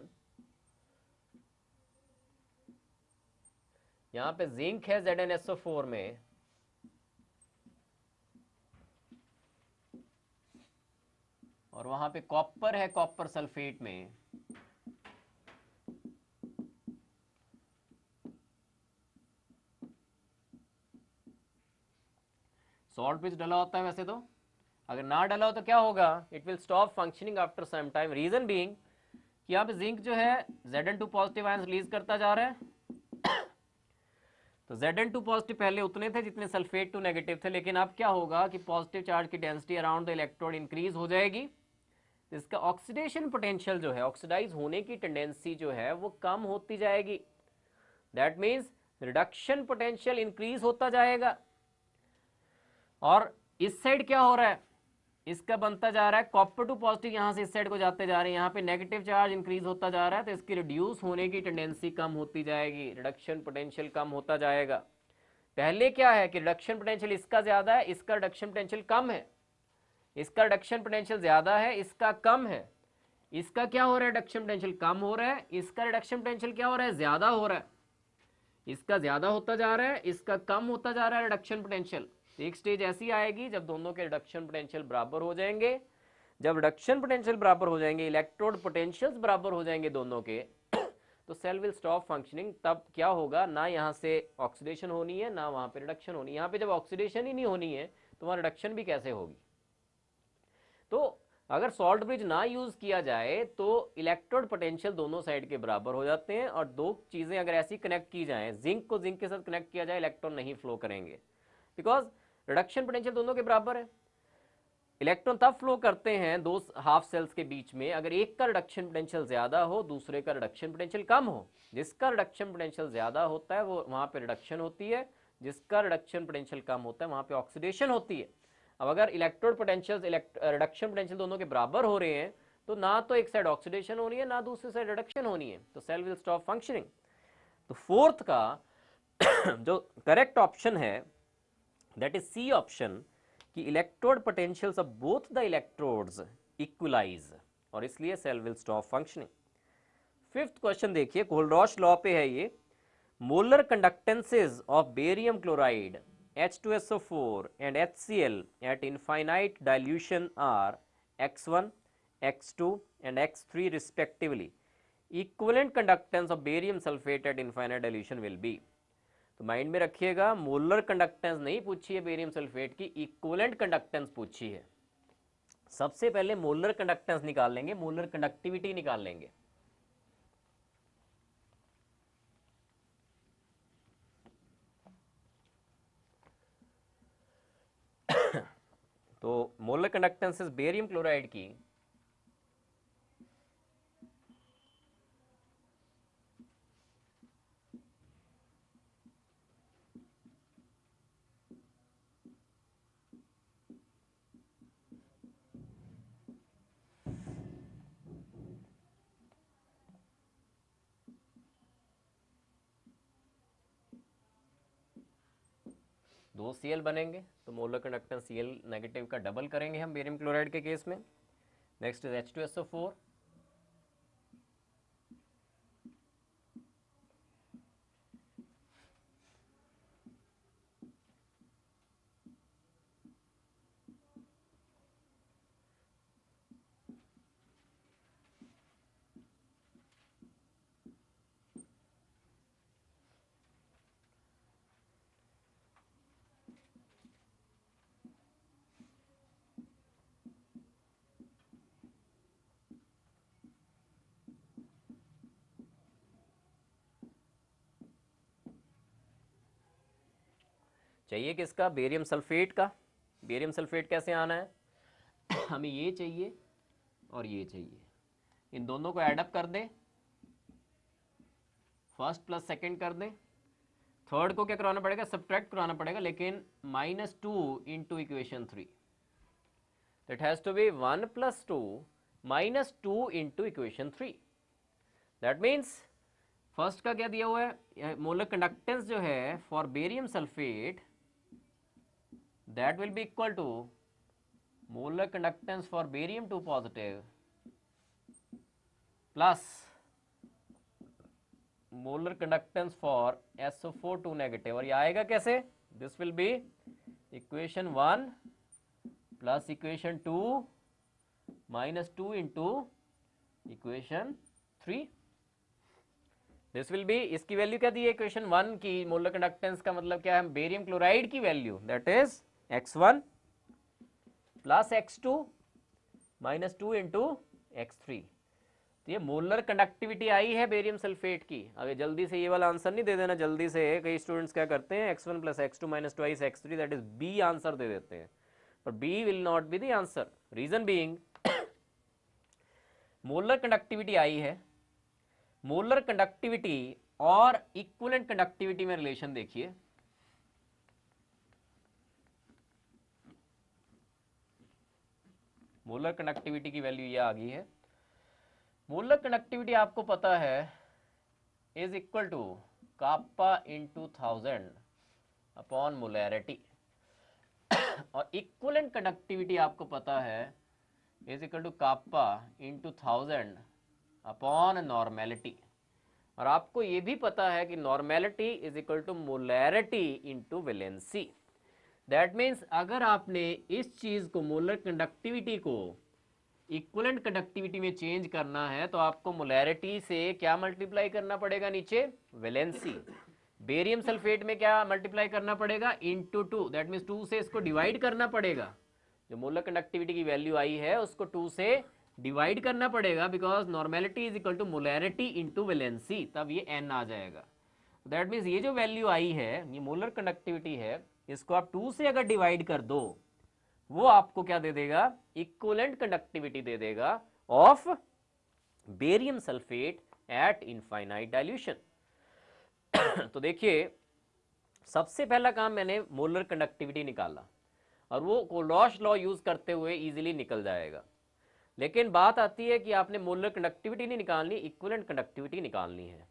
यहां पे जिंक है ZnSO4 में, और वहां पे कॉपर है कॉपर सल्फेट में. सॉल्ट ब्रिज डला होता है वैसे तो, अगर ना डला हो तो क्या होगा, it will stop functioning after some time. Reason being कि यहाँ पे जिंक जो है Zn2 पॉजिटिव आयंस रिलीज करता जा रहा है. तो Zn2 पॉजिटिव पहले उतने थे जितने सल्फेट 2 नेगेटिव थे, लेकिन अब क्या होगा कि पॉजिटिव चार्ज की density around the electrode increase हो जाएगी. इसका ऑक्सीडेशन पोटेंशियल जो है, ऑक्सीडाइज होने की टेंडेंसी जो है वो कम होती जाएगी. That means reduction potential increase होता जाएगा. और इस साइड क्या हो रहा है, इसका बनता जा रहा है कॉपर 2 पॉजिटिव, यहां से इस साइड को जाते जा रहे हैं, यहाँ पे नेगेटिव चार्ज इंक्रीज होता जा रहा है, तो इसकी रिड्यूस होने की टेंडेंसी कम होती जाएगी, रिडक्शन पोटेंशियल कम होता जाएगा. पहले क्या है कि रिडक्शन पोटेंशियल इसका ज्यादा है, इसका रिडक्शन पोटेंशियल कम है. इसका रिडक्शन पोटेंशियल ज्यादा है, इसका कम है. इसका क्या हो रहा है, रिडक्शन पोटेंशियल कम हो रहा है. इसका रिडक्शन पोटेंशियल क्या हो रहा है, ज्यादा हो रहा है. इसका ज्यादा होता जा रहा है, इसका कम होता जा रहा है रिडक्शन पोटेंशियल. एक स्टेज ऐसी आएगी जब दोनों के रिडक्शन पोटेंशियल बराबर हो जाएंगे. जब रिडक्शन पोटेंशियल बराबर हो जाएंगे, इलेक्ट्रोड पोटेंशियल्स बराबर हो जाएंगे दोनों के, तो सेल विल स्टॉप फंक्शनिंग. तब क्या होगा, ना यहाँ से ऑक्सीडेशन होनी है, ना वहां पे रिडक्शन होनी है. यहाँ पे जब ऑक्सीडेशन ही नहीं होनी है तो वहां रिडक्शन भी कैसे होगी. तो अगर सॉल्ट ब्रिज ना यूज किया जाए तो इलेक्ट्रोड पोटेंशियल दोनों साइड के बराबर हो जाते हैं. और दो चीजें अगर ऐसी कनेक्ट की जाए, जिंक को जिंक के साथ कनेक्ट किया जाए, इलेक्ट्रॉन नहीं फ्लो करेंगे, बिकॉज रिडक्शन पोटेंशियल दोनों के बराबर है. इलेक्ट्रॉन तब फ्लो करते हैं दो हाफ सेल्स के बीच में अगर एक का रिडक्शन पोटेंशियल ज्यादा हो, दूसरे का रिडक्शन पोटेंशियल कम हो. जिसका रिडक्शन पोटेंशियल ज्यादा होता है वो वहां पे रिडक्शन होती है, जिसका रिडक्शन पोटेंशियल कम होता है वहां पे ऑक्सीडेशन होती है. अब अगर इलेक्ट्रोड पोटेंशियल रिडक्शन पोटेंशियल दोनों के बराबर हो रहे हैं तो ना तो एक साइड ऑक्सीडेशन होनी है, ना दूसरी साइड रिडक्शन होनी है, तो सेल विल स्टॉप फंक्शनिंग. तो फोर्थ का जो करेक्ट ऑप्शन है दैट इज सी ऑप्शन, कि electrode potentials of both the electrodes equalize, और इसलिए cell will stop functioning. Fifth question देखिए, कोलरॉश लॉ पे है ये. Molar conductances of barium chloride H2SO4 and HCl at infinite dilution are X1, X2 and X3 respectively. Equivalent conductance of barium sulfate at infinite dilution will be. तो mind में रखिएगा, molar conductance नहीं पूछी है barium sulphate की, equivalent conductance पूछी है. सबसे पहले मोलर कंडक्टेंस निकाल लेंगे, मोलर कंडक्टिविटी निकाल लेंगे. तो मोलर कंडक्टेंस बेरियम क्लोराइड की दो Cl बनेंगे, तो मोलर कंडक्टेंस Cl नेगेटिव का डबल करेंगे हम बेरियम क्लोराइड के केस में. Next is H2SO4. चाहिए किसका, बेरियम सल्फेट का। बेरियम सल्फेट कैसे आना है, हमें ये चाहिए और ये चाहिए, इन दोनों को ऐडअप कर दें, फर्स्ट प्लस सेकेंड कर दें, थर्ड को क्या कराना पड़ेगा, सब्ट्रैक्ट कराना पड़ेगा, लेकिन -2 into equation 3, that has to be 1 + 2 -2 into equation 3। That means first का क्या दिया हुआ है, मोलर कंडक्टेंस जो है for barium sulphate, that will be equal to molar conductance for barium 2 positive plus molar conductance for SO4 2 negative. और ये आएगा कैसे, this will be equation 1 plus equation 2 -2 into equation 3। This will B, इसकी value क्या दी है equation 1 की, molar conductance का मतलब क्या है, बेरियम क्लोराइड की value, that is x1 plus x2 -2 into x3। तो ये मोलर कंडक्टिविटी आई है बेरियम सल्फेट की। अब जल्दी से ये वाला आंसर नहीं दे देना, जल्दी से कई स्टूडेंट्स क्या करते हैं, x1 + x2 - 2 x3 that is B answer दे देते हैं, पर B will not be the answer. Reason being molar conductivity आई है, मोलर कंडक्टिविटी और इक्विवेलेंट कंडक्टिविटी में रिलेशन देखिए, मोलर कंडक्टिविटी की वैल्यू ये आ गई है। मोलर कंडक्टिविटी आपको पता है is equal to kappa into 1000 upon molarity, और इक्विवेलेंट कंडक्टिविटी आपको पता है is equal to kappa into 1000 upon normality. और आपको ये भी पता है कि normality is equal to molarity into valency. That means अगर आपने इस चीज को, मोलर कंडक्टिविटी को इक्विवेलेंट कंडक्टिविटी में चेंज करना है, तो आपको मोलैरिटी से क्या मल्टीप्लाई करना पड़ेगा, नीचे वैलेंसी। बेरियम सल्फेट में क्या मल्टीप्लाई करना पड़ेगा, इंटू 2, दैट मीन्स 2 से इसको डिवाइड करना पड़ेगा। जो मोलर कंडक्टिविटी की वैल्यू आई है उसको 2 से डिवाइड करना पड़ेगा, because normality is equal to molarity into valency, तब ये n आ जाएगा। दैट मीन्स ये जो वैल्यू आई है, ये मोलर कंडक्टिविटी है, इसको आप 2 से अगर डिवाइड कर दो, वो आपको क्या दे देगा, इक्विवेलेंट कंडक्टिविटी दे देगा of barium sulphate eight infinite dilution. तो देखिए सबसे पहला काम मैंने मोलर कंडक्टिविटी निकाला, और वो कोलॉश लॉ यूज करते हुए इजीली निकल जाएगा। लेकिन बात आती है कि आपने मोलर कंडक्टिविटी नहीं निकालनी, इक्विवेलेंट कंडक्टिविटी निकालनी है।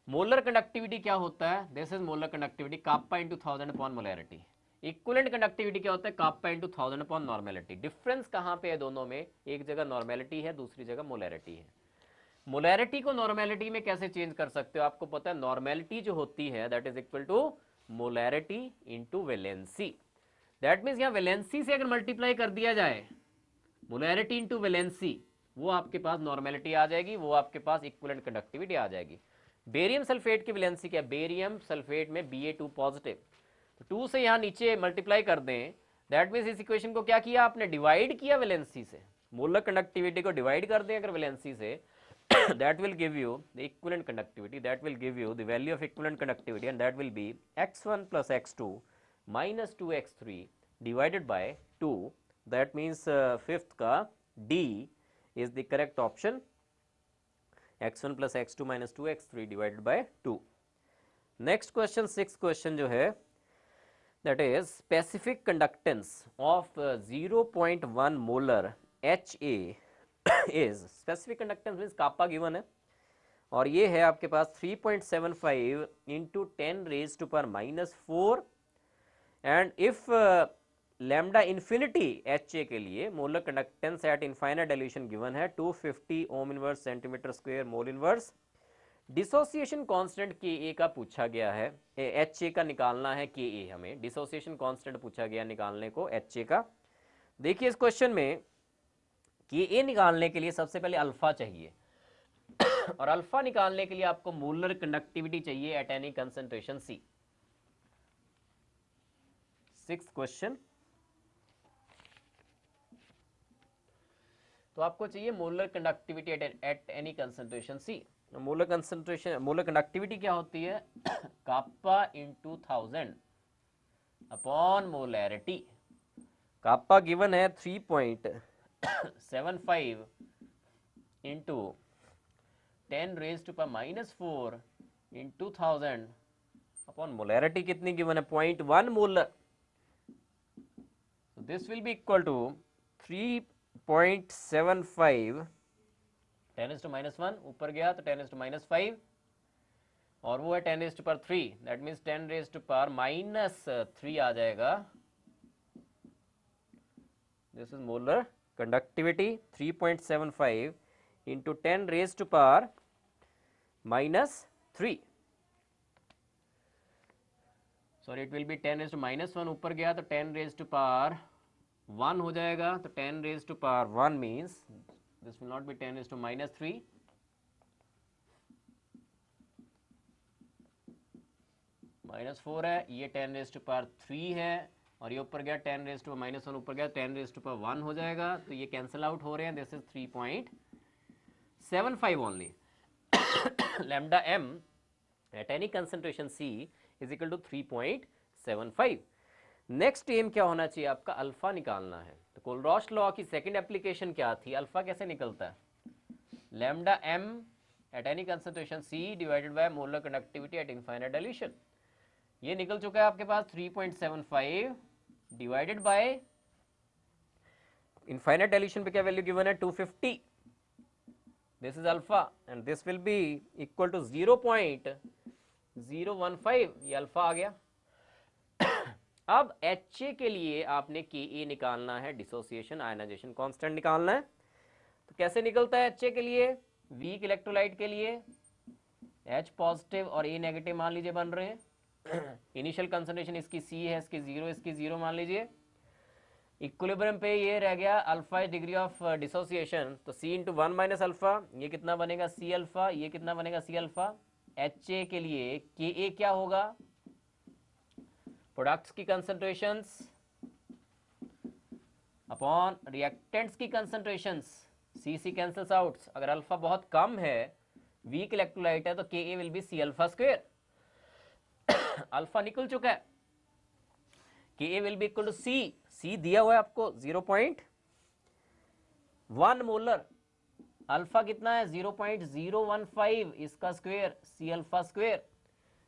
मोलर कंडक्टिविटी क्या होता है, this is molar conductivity kappa into 1000 upon molarity. Equivalent conductivity क्या होता है, kappa into 1000 upon normality. Difference कहाँ पे है दोनों में, एक जगह नॉर्मेलिटी है, दूसरी जगह मोलैरिटी है। मोलैरिटी को नॉर्मेलिटी में कैसे चेंज कर सकते हो, आपको पता है नॉर्मेलिटी जो होती है that is equal to molarity into valency. That means यहाँ वैलेंसी से अगर मल्टीप्लाई कर दिया जाए, मोलैरिटी इंटू वैलेंसी, वो आपके पास नॉर्मेलिटी आ जाएगी, वो आपके पास इक्विवेलेंट कंडक्टिविटी आ जाएगी। बेरियम सल्फेट की वैलेंसी क्या, बेरियम सल्फेट में Ba2 पॉजिटिव, तो 2 से यहाँ नीचे मल्टीप्लाई कर दें, दैट मीन्स इस इक्वेशन को क्या किया आपने, डिवाइड किया वैलेंसी से। मोलर कंडक्टिविटी को डिवाइड कर दें अगर वैलेंसी से, that will give you the equivalent conductivity, that will give you the value of equivalent conductivity, and that will be x1 plus x2 minus 2x3 divided by 2. That means fifth ka D is the correct option, x1 plus x2 minus 2x3 divided by 2. Next question, sixth question जो है, that is specific conductance of 0.1 molar HA is, specific conductance means kappa given है, और ये है आपके पास 3.75 into 10 raised to power -4, and if lambda infinity HA के लिए molar conductance at infinite dilution given है 250 ohm inverse centimetre square mole inverse. Dissociation constant Ka का पूछा गया है, HA का निकालना है Ka, हमें डिसोसिएशन कांस्टेंट पूछा गया निकालने को HA का। देखिए इस क्वेश्चन में Ka निकालने के लिए सबसे पहले अल्फा चाहिए, और अल्फा निकालने के लिए आपको मोलर कंडक्टिविटी चाहिए eight any concentration C। Sixth question, तो आपको चाहिए molar conductivity eight any concentration C। Molar concentration, molar conductivity क्या होती है, kappa into 1000 upon molarity. काप्पा given है 3.75 इंटू 10⁻⁻⁴ इंटू 1000 अपॉन मोलैरिटी कितनी गिवन है 0.1 molar. So this will be equal to 3.75 10⁻⁻1 ऊपर गया तो 10⁻⁵ और वो है 10⁻3, दैट मीन्स 10⁻⁻³ आ जाएगा। This is molar conductivity 3.75 into 10⁻⁻3, sorry it will be 10⁻⁻1 ऊपर गया तो 10⁻1 हो जाएगा, तो 10⁻1 means this will not B 10⁻3, -4 है, ये 10⁻3 है और ये ऊपर गया 10⁻⁻1 ऊपर गया 10⁻1 हो जाएगा, तो ये कैंसिल आउट हो रहे हैं। This is 3.75 only. Lambda m at any concentration c is equal to 3.75। Next m क्या होना चाहिए आपका, अल्फा निकालना है। तो कोलरॉश लॉ की सेकंड एप्लीकेशन क्या थी, अल्फा कैसे निकलता है, lambda m at any concentration c divided by molar conductivity at infinite dilution. ये निकल चुका है आपके पास 3.75 डिवाइडेड बाय इनफाइनाइट डाइल्यूशन पे क्या वैल्यू गिवन है 250। This is alpha and this will be equal to 0.015, ये अल्फा आ गया। अब HA के लिए आपने KA निकालना है, डिसोसिएशन आयनाइजेशन कांस्टेंट निकालना है। तो कैसे निकलता है HA के लिए, वीक इलेक्ट्रोलाइट के लिए H पॉजिटिव और A नेगेटिव मान लीजिए बन रहे हैं। इनिशियल कंसंट्रेशन इसकी C है, इसकी 0, इसकी 0 मान लीजिए। इक्विलिब्रियम पे ये रह गया अल्फा डिग्री ऑफ डिसोसिएशन, तो C इंटू 1 माइनस अल्फा, ये कितना बनेगा C अल्फा, ये कितना बनेगा C अल्फा। HA के लिए KA क्या होगा, प्रोडक्ट्स की कंसंट्रेशंस अपॉन रिएक्टेंट्स की कंसंट्रेशंस, C कैंसल्स आउट। अगर अल्फा बहुत कम है, वीक इलेक्ट्रोलाइट है, तो KA will be C alpha square. Alpha निकल चुका है, KA will be equal to C दिया हुआ है आपको 0.1 मोलर, अल्फा कितना है 0.015, इसका square C alpha square,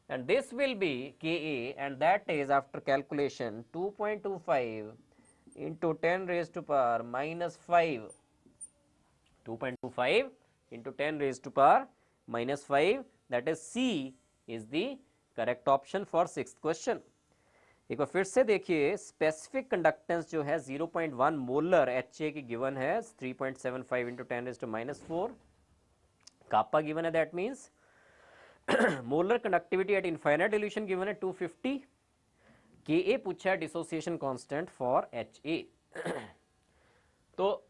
and this will be KA and that is after calculation 2.25 into 10⁻⁻5, 2.25 into 10⁻⁻5, that is C is the correct option for sixth question। एक बार फिर से देखिए, स्पेसिफिक कंडक्टेंस जो है 0.1 मोलर HA की गिवन है 3.75 into 10⁻⁻4, kappa given है, that means molar conductivity at infinite dilution given है 250, KA पूछा है डिसोसिएशन कांस्टेंट फॉर HA। तो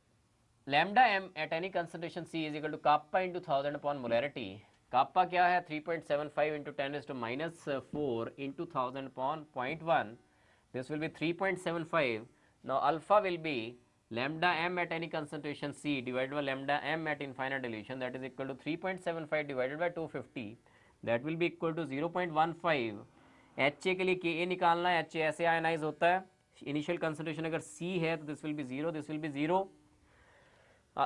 lambda m at any concentration C is equal to kappa into 1000 upon molarity. Kappa क्या है 3.75 into 10⁻⁻4 into 1000 upon 0.1, this will be 3.75। Now alpha will be lambda m at any concentration C divided by lambda m at infinite dilution, that is equal to 3.75 divided by 250, that will be equal to 0.15। HA के लिए KA निकालना है, HA ऐसे ionise होता है, initial concentration अगर C है तो this will B 0, this will B 0,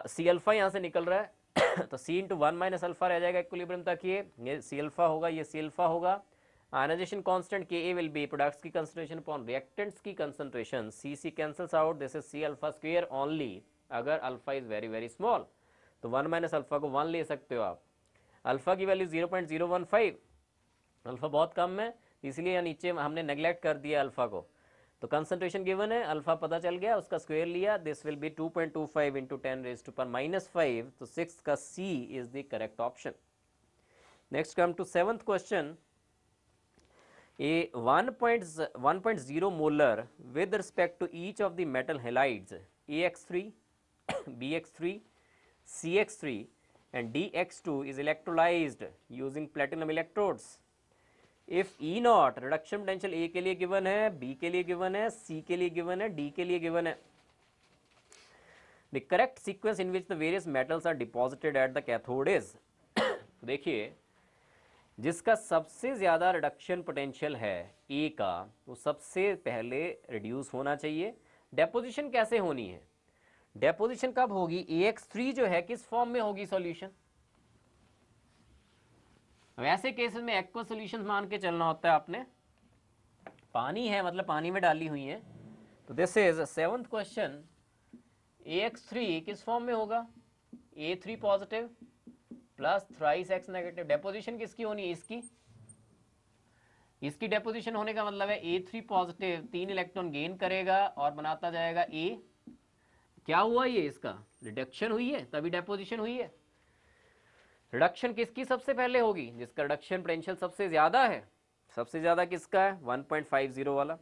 C alpha यहाँ से निकल रहा है तो C इंटू 1 माइनस अल्फा रह जाएगा इक्विलिब्रियम तक, ये C अल्फा होगा, ये C अल्फा होगा। Ionization constant KA will be products की कंसंट्रेशन अपॉन रिएक्टेंट्स की concentration, C cancels out, this is C alpha square only अगर alpha is very very small, तो 1 माइनस अल्फा को 1 ले सकते हो आप। अल्फा की वैल्यू 0.015, अल्फा बहुत कम है इसलिए यहाँ नीचे हमने नेग्लेक्ट कर दिया अल्फा को, तो कंसंट्रेशन गिवन है, अल्फा पता चल गया, उसका स्क्वायर लिया, दिस विल बी 2.25 इंटू 10⁻⁻5, तो 6 का C is the correct option. Next come to 7th question. A 1.0 molar with respect to each of the metal halides AX3, BX3, CX3 and DX2 is electrolyzed using platinum electrodes. If E naught reduction potential A के लिए given है, B के लिए given है, C के लिए given है, D के लिए given है, the correct sequence in which the various metals are deposited at the cathode is देखिए जिसका सबसे ज़्यादा रिडक्शन पोटेंशियल है ए का, वो सबसे पहले रिड्यूस होना चाहिए। डेपोजिशन कैसे होनी है? डेपोजिशन कब होगी? AX3 जो है किस फॉर्म में होगी सॉल्यूशन? वैसे केसेस में एक्वा सॉल्यूशन मान के चलना होता है आपने। पानी है मतलब पानी में डाली हुई है। तो this is 7th question. AX3 किस फॉर्म में होगा? A3 positive plus thrice X negative. Deposition किसकी होनी है? इसकी डेपोजिशन होने का मतलब है A3 पॉजिटिव 3 इलेक्ट्रॉन गेन करेगा और बनाता जाएगा A। क्या हुआ? ये इसका रिडक्शन हुई है, तभी डेपोजिशन हुई है। रिडक्शन किसकी सबसे पहले होगी? जिसका रिडक्शन पोटेंशियल सबसे ज्यादा है। सबसे ज्यादा किसका है? 1.50 वाला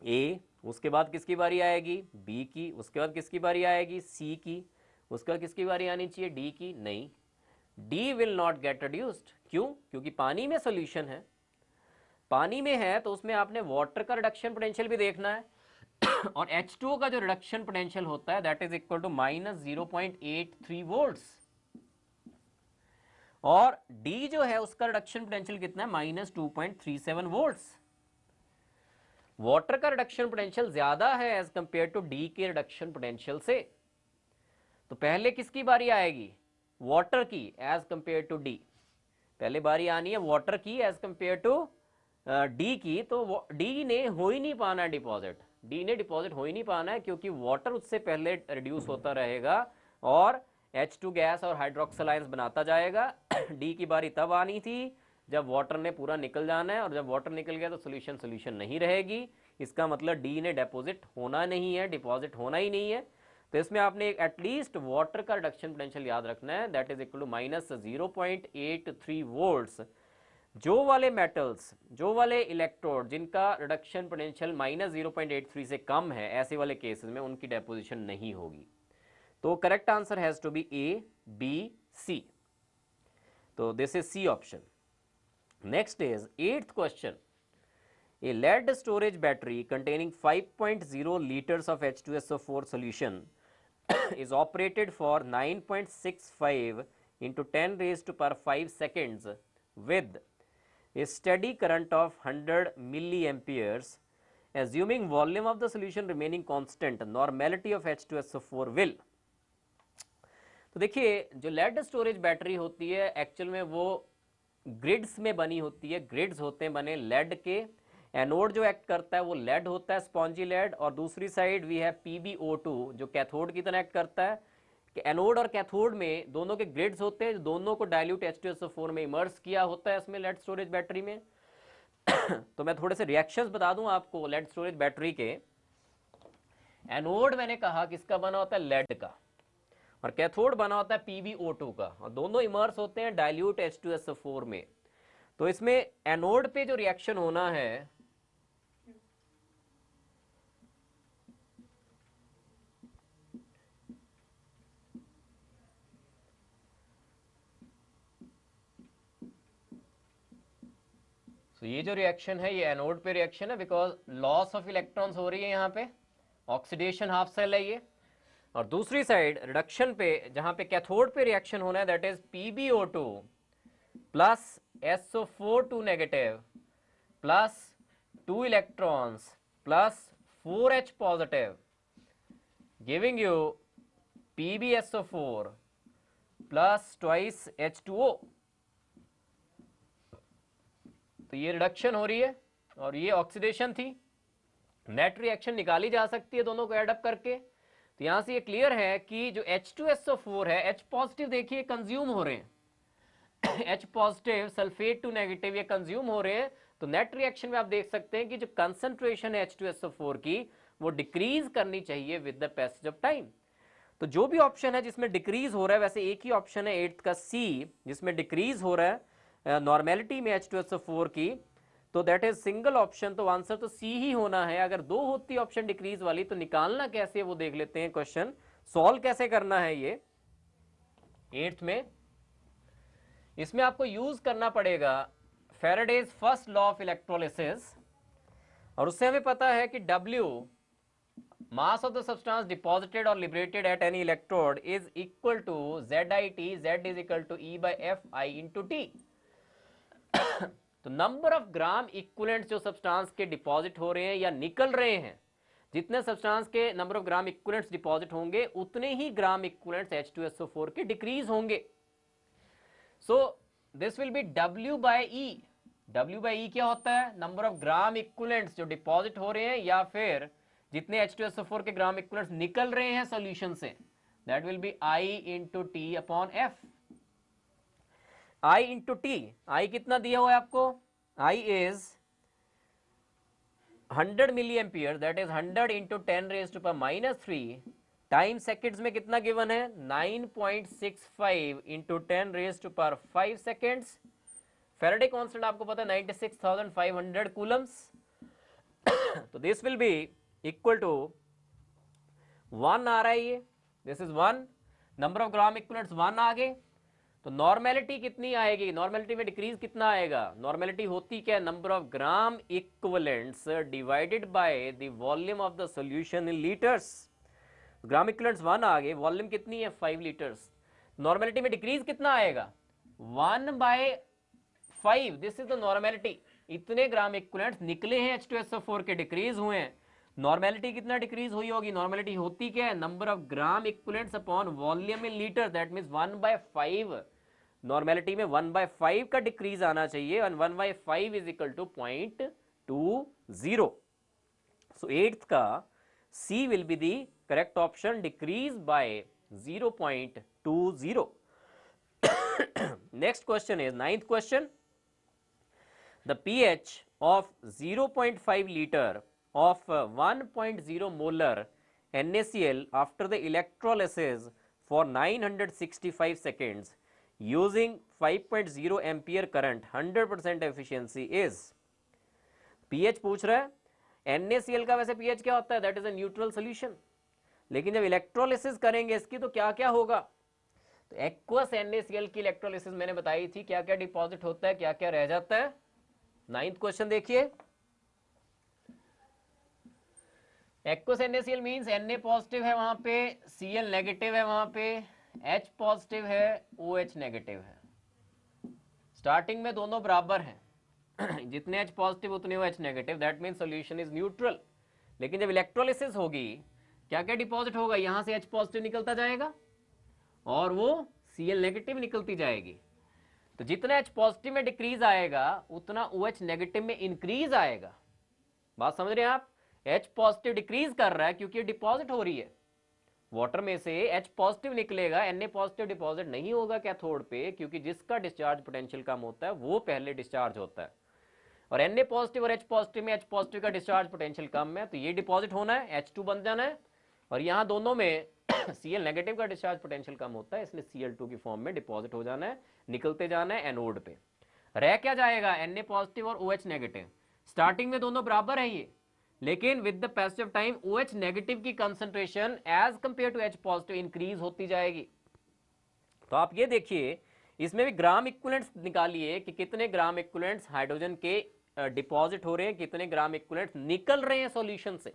A। उसके बाद किसकी बारी आएगी? B की। उसके बाद किसकी बारी आएगी? C की। उसके बाद किसकी बारी आनी चाहिए? D की। नहीं, D will not gate reduced. क्यों? क्योंकि पानी में सोल्यूशन है। पानी में है तो उसमें आपने वाटर का रिडक्शन पोटेंशियल भी देखना है और H2O का जो रिडक्शन पोटेंशियल होता है that is equal to -0.83 volts, और D जो है उसका रिडक्शन पोटेंशियल कितना है? -2.37 वोल्ट्स। वाटर का रिडक्शन पोटेंशियल ज्यादा है एज कंपेयर टू D के रिडक्शन पोटेंशियल से। तो पहले किसकी बारी आएगी? वाटर की एज कंपेयर टू D। पहले बारी आनी है वाटर की एज कंपेयर टू D की। तो D ने हो ही नहीं पाना है डिपॉजिट। D ने डिपॉजिट हो ही नहीं पाना है क्योंकि वाटर उससे पहले रिड्यूस होता रहेगा और H2 गैस और हाइड्रोक्सिल आयंस बनाता जाएगा। D की बारी तब आनी थी जब वाटर ने पूरा निकल जाना है, और जब वाटर निकल गया तो सोल्यूशन नहीं रहेगी। इसका मतलब D ने डिपॉजिट होना नहीं है, डिपॉजिट होना ही नहीं है। तो इसमें आपने एटलीस्ट वाटर का रिडक्शन पोटेंशियल याद रखना है, that is equal to -0.83 volts. जो वाले मेटल्स, जो वाले इलेक्ट्रोड जिनका रिडक्शन पोटेंशियल -0.83 से कम है, ऐसे वाले केसेस में उनकी डेपोजिशन नहीं होगी। तो correct answer has to be A, B, C। तो this is C option. Next is 8th question. A lead storage battery containing 5.0 liters of H2SO4 solution is operated for 9.65 into 10 raised to power 5 seconds with a steady current of 100 milliamperes. Assuming volume of the solution remaining constant, normality of H2SO4 will। तो देखिए जो lead storage battery होती है actual में वो grids में बनी होती है। ग्रिड्स होते हैं बने लेड के। एनोड जो एक्ट करता है वो लेड होता है, स्पॉन्जी लेड, और दूसरी साइड वी है PbO2 जो कैथोड की तरह एक्ट करता है। कि एनोड और कैथोड में दोनों के ग्रिड्स होते हैं, दोनों को डाइल्यूट H2SO4 में इमर्स किया होता है इसमें लेड स्टोरेज बैटरी में। तो मैं थोड़े से रिएक्शंस बता दूं आपको लेड स्टोरेज बैटरी के। एनोड मैंने कहा किसका बना होता है? लेड का, और कैथोड बना होता है PbO2 का, और दोनों इमर्स होते हैं डाइल्यूट H2SO4 में। तो इसमें एनोड पे जो रिएक्शन होना है तो ये जो रिएक्शन है ये एनोड पे रिएक्शन है, बिकॉज लॉस ऑफ इलेक्ट्रॉन्स हो रही है यहाँ पे, ऑक्सीडेशन हाफ सेल है ये। और दूसरी साइड रिडक्शन पे जहां पे कैथोड पे रिएक्शन होना है that is PbO2 plus SO4 negative plus 2 electrons plus 4H positive giving you PbSO4 plus twice H2O। तो ये रिडक्शन हो रही है और ये ऑक्सीडेशन थी। नेट रिएक्शन निकाली जा सकती है दोनों को एडअप करके। तो यहां से ये क्लियर है कि जो H2SO4 है, H पॉजिटिव देखिए कंज्यूम हो रहे हैं H positive sulphate two negative ये कंज्यूम हो रहे हैं। तो नेट रिएक्शन में आप देख सकते हैं कि जो कंसंट्रेशन है H2SO4 की वो डिक्रीज करनी चाहिए with the passage of time. तो जो भी ऑप्शन है जिसमें डिक्रीज हो रहा है, वैसे एक ही ऑप्शन है 8th का C जिसमें डिक्रीज हो रहा है नॉर्मेलिटी में H2SO4 की, तो दैट इज सिंगल ऑप्शन। तो आंसर तो C ही होना है। अगर दो होती ऑप्शन डिक्रीज वाली तो निकालना कैसे वो देख लेते हैं। क्वेश्चन सॉल्व कैसे करना है ये 8th में। इसमें आपको यूज करना पड़ेगा Faraday's first law of electrolysis, और उससे हमें पता है कि W mass of the substance deposited or liberated at any electrode is equal to ZIT, Z is equal to E by Fi into T। तो नंबर ऑफ ग्राम इक्विवेलेंट जो substance के deposit हो रहे हैं या निकल रहे हैं, जितने सब्सटेंस के number of gram equivalents deposit होंगे उतने ही ग्राम इक्विवेलेंट्स H2SO4 के डिक्रीज होंगे। So this will be W by E। W by E क्या होता है? नंबर ऑफ ग्राम इक्विवेलेंट्स जो डिपॉजिट हो रहे हैं या फिर जितने H2SO4 के ग्राम इक्विवेलेंट्स निकल रहे हैं सॉल्यूशन से, that will be I into T upon F. I into T, I कितना दिया हुआ है आपको? I is 100 milli ampere, that is 100 into 10 raise to power -3 time seconds में कितना गिवन है? 9.65 into 10 raise to power 5 seconds. Faraday constant आपको पता है 96,500 कूलम्स। तो this will be equal to 1 आ रहा है ये, this is 1, number of gram equivalents 1 आ गए। तो नॉर्मेलिटी कितनी आएगी? नॉर्मेलिटी में डिक्रीज कितना आएगा? नॉर्मेलिटी होती क्या? Number of gram equivalents divided by the volume of the solution in litres. Gram equivalents 1 आ गए, वॉल्यूम कितनी है? 5 लीटर्स। नॉर्मेलिटी में डिक्रीज कितना आएगा? 1/5, दिस इज द नॉर्मेलिटी। इतने ग्राम इक्विवेलेंट्स निकले हैं H2SO4 के, डिक्रीज हुए हैं। नॉर्मेलिटी कितना डिक्रीज हुई होगी? नॉर्मेलिटी होती क्या है? Number of gram equivalents upon volume in litre, that means 1/5। Normality में 1/5 का डिक्रीज आना चाहिए, और 1/5 is equal to 0.20। So eighth का C will be the correct option, decrease by 0.20। Next question is 9th question. The pH of 0.5 liter of 1.0 molar NaCl after the electrolysis for 965 seconds using 5.0 ampere current 100% efficiency is। pH पूछ रहा है। NaCl का वैसे pH क्या होता है? That is a neutral solution. लेकिन जब इलेक्ट्रोलिसिस करेंगे इसकी तो क्या क्या होगा? तो एक्वस NaCl की इलेक्ट्रोलिसिस मैंने बताई थी, क्या क्या डिपॉजिट होता है, क्या क्या रह जाता है। 9th क्वेश्चन देखिए। Aqueous NaCl means Na positive है वहां पे, Cl नेगेटिव है वहां पे, H पॉजिटिव है, OH नेगेटिव है। स्टार्टिंग में दोनों बराबर हैं जितने H पॉजिटिव उतने OH negative, that means solution is neutral. लेकिन जब इलेक्ट्रोलिसिस होगी क्या क्या डिपॉजिट होगा? यहां से H पॉजिटिव निकलता जाएगा और वो Cl नेगेटिव निकलती जाएगी। तो जितना H पॉजिटिव में डिक्रीज आएगा उतना OH नेगेटिव में इंक्रीज आएगा। बात समझ रहे हैं आप? H पॉजिटिव डिक्रीज कर रहा है क्योंकि डिपॉजिट हो रही है वाटर में से, H पॉजिटिव निकलेगा, Na पॉजिटिव डिपॉजिट नहीं होगा कैथोड पे, क्योंकि जिसका डिस्चार्ज पोटेंशियल कम होता है वो पहले डिस्चार्ज होता है। और Na पॉजिटिव और H पॉजिटिव में H पॉजिटिव का डिस्चार्ज पोटेंशियल कम है, तो ये डिपॉजिट होना है, H2 बन जाना है। और यहाँ दोनों में Cl नेगेटिव का डिस्चार्ज पोटेंशियल कम होता है, इसलिए Cl2 की फॉर्म में डिपॉजिट हो जाना है, निकलते जाना है एनोड पे। रह क्या जाएगा? Na पॉजिटिव और OH नेगेटिव। स्टार्टिंग में दोनों बराबर है ये, लेकिन with the passage of time OH negative की concentration as compare to H positive increase होती जाएगी। तो आप ये देखिए, इसमें भी ग्राम इक्विवेलेंट्स निकालिए कि कितने ग्राम इक्विवेलेंट्स हाइड्रोजन के डिपॉजिट हो रहे हैं, कितने ग्राम इक्विवेलेंट्स निकल रहे हैं सॉल्यूशन से।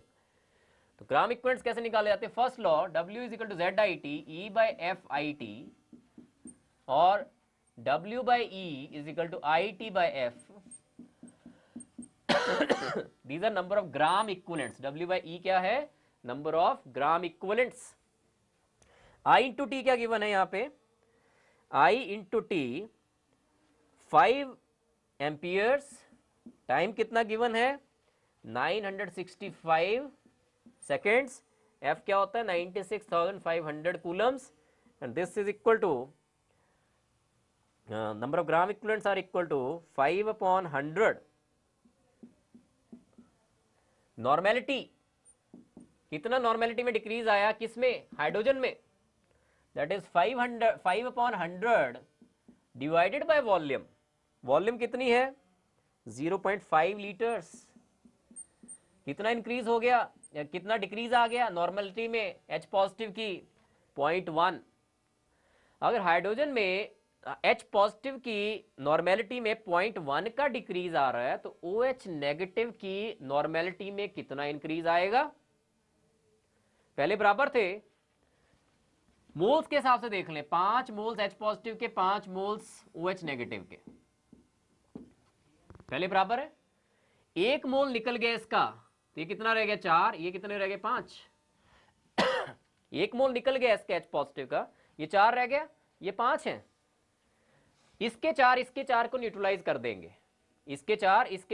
तो ग्राम इक्विवेलेंट्स कैसे निकाले जाते हैं? First law, W is equal to ZIT E by FIT, और W by E is equal to IT by F। These are number of gram equivalents। W by E क्या है? Number of gram equivalents। I into T क्या given है यहाँ पे? I into T 5 amperes, time कितना given है? 965 seconds. F क्या होता है? 96,500 coulombs, and this is equal to number of gram equivalents are equal to 5/100। Normality कितना? नॉर्मेलिटी में डिक्रीज आया किसमें? हाइड्रोजन में, that is 5/100 divided by volume. Volume कितनी है? 0.5 लीटर्स। कितना इंक्रीज हो गया या कितना डिक्रीज आ गया नॉर्मेलिटी में H पॉजिटिव की? 0.1। अगर हाइड्रोजन में H पॉजिटिव की नॉर्मेलिटी में 0.1 का डिक्रीज आ रहा है, तो OH नेगेटिव की नॉर्मेलिटी में कितना इंक्रीज आएगा? पहले बराबर थे, मोल्स के हिसाब से देख लें, 5 मोल्स H पॉजिटिव के, 5 मोल्स OH नेगेटिव के। पहले बराबर है, 1 मोल निकल गया इसका, तो ये कितना रह गया 4, ये कितने रह गए 5। 1 मोल निकल गया इसका H पॉजिटिव का, ये 4 रह गया, ये 5 है। इसके 4 को न्यूट्रलाइज कर देंगे, इसके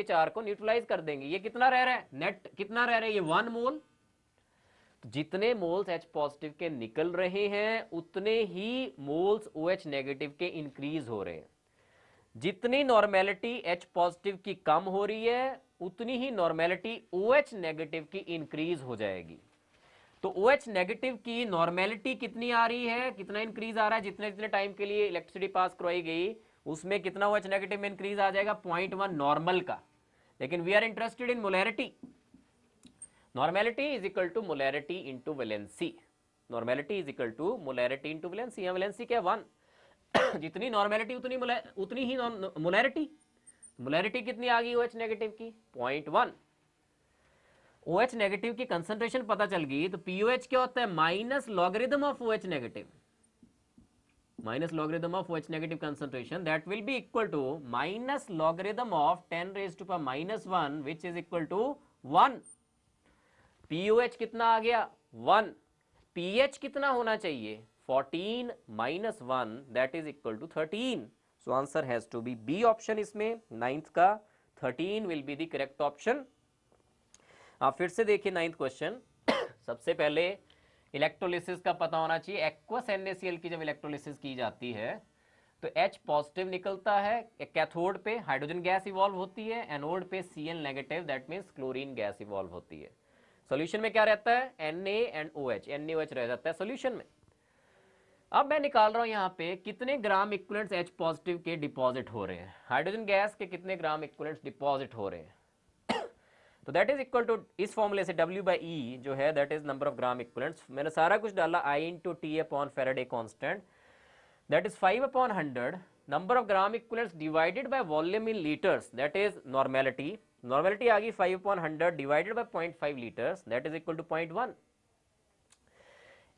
4 को न्यूट्रलाइज कर देंगे, ये कितना रह रहा है, नेट कितना रह रहा है, ये 1 मोल। तो जितने मोल्स H पॉजिटिव के निकल रहे हैं उतने ही मोल्स OH नेगेटिव के इंक्रीज हो रहे हैं। जितनी नॉर्मेलिटी H पॉजिटिव की कम हो रही है उतनी ही नॉर्मेलिटी OH नेगेटिव की इंक्रीज हो जाएगी। तो OH नेगेटिव की नॉर्मेलिटी कितनी आ रही है, कितना इंक्रीज आ रहा है, जितने जितने टाइम के लिए इलेक्ट्रिसिटी पास करवाई गई उसमें कितना OH नेगेटिव में इंक्रीज आ जाएगा, 0.1 नॉर्मल का। लेकिन we are interested in molarity. Normality is equal to molarity into valency. Normality is equal to molarity into valency. यहाँ वैलेंसी क्या है 1। जितनी नॉर्मेलिटी उतनी ही मोलैरिटी। मोलैरिटी कितनी आ गई OH नेगेटिव की, 0.1। OH नेगेटिव की कंसंट्रेशन पता चल गई, तो POH क्या होता है, minus logarithm of OH negative, minus logarithm of OH negative concentration, that will be equal to minus logarithm of 10⁻⁻1 which is equal to 1। POH कितना आ गया 1, pH कितना होना चाहिए 14 - 1 that is equal to 13। So answer has to be B option, इसमें 9th का 13 will be the correct option. आप फिर से देखिए 9th क्वेश्चन। सबसे पहले इलेक्ट्रोलिसिस का पता होना चाहिए। एक्वस NaCl की जब इलेक्ट्रोलिसिस की जाती है तो H पॉजिटिव निकलता है, एक कैथोड पे हाइड्रोजन गैस इवॉल्व होती है, एनोड पे Cl negative that means chlorine gas evolve होती है। सॉल्यूशन में क्या रहता है, Na एंड OH, NaOH रह जाता है सॉल्यूशन में। अब मैं निकाल रहा हूं यहाँ पे कितने ग्राम इक्विवेलेंट्स H पॉजिटिव के डिपॉजिट हो रहे हैं, हाइड्रोजन गैस के कितने ग्राम इक्विवेलेंट्स डिपॉजिट हो रहे हैं। तो दैट इज इक्वल टू, इस फॉर्मूले से W/E जो है that is number of gram equivalents. मैंने सारा कुछ डाला, I × T upon Faraday constant, that is 5/100 number of gram equivalents divided by volume in litres, that is normality. Normality आ गई 5/100 divided by 0.5 litres that is equal to 0.1।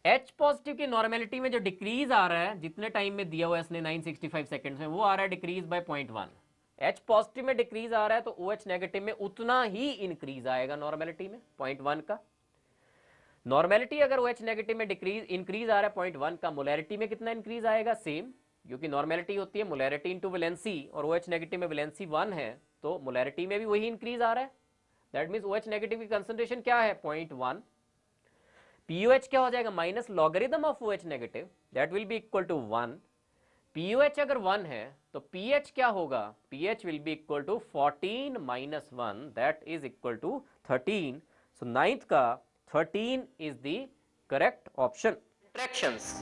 H positive की normality में जो decrease आ रहा है, जितने time में दिया हुआ है इसने 965 सेकंड्स में, वो आ रहा है डिक्रीज बाय 0.1। H पॉजिटिव में डिक्रीज आ रहा है तो OH नेगेटिव में उतना ही इंक्रीज आएगा नॉर्मेलिटी में 0.1 का। नॉर्मेलिटी अगर OH नेगेटिव में डिक्रीज इंक्रीज आ रहा है 0.1 का, मोलैरिटी में कितना इंक्रीज आएगा, सेम, क्योंकि नॉर्मेलिटी होती है मोलैरिटी इंटू वैलेंसी और OH नेगेटिव में वैलेंसी 1 है, तो मोलैरिटी में भी वही इंक्रीज आ रहा है। दैट मीन्स OH नेगेटिव की कंसंट्रेशन क्या है 0.1। POH क्या हो जाएगा, minus logarithm of OH negative that will be equal to 1। POH अगर 1 है तो pH क्या होगा, pH will be equal to 14 - 1 that is equal to 13। So 9th का 13 is the correct option. Interactions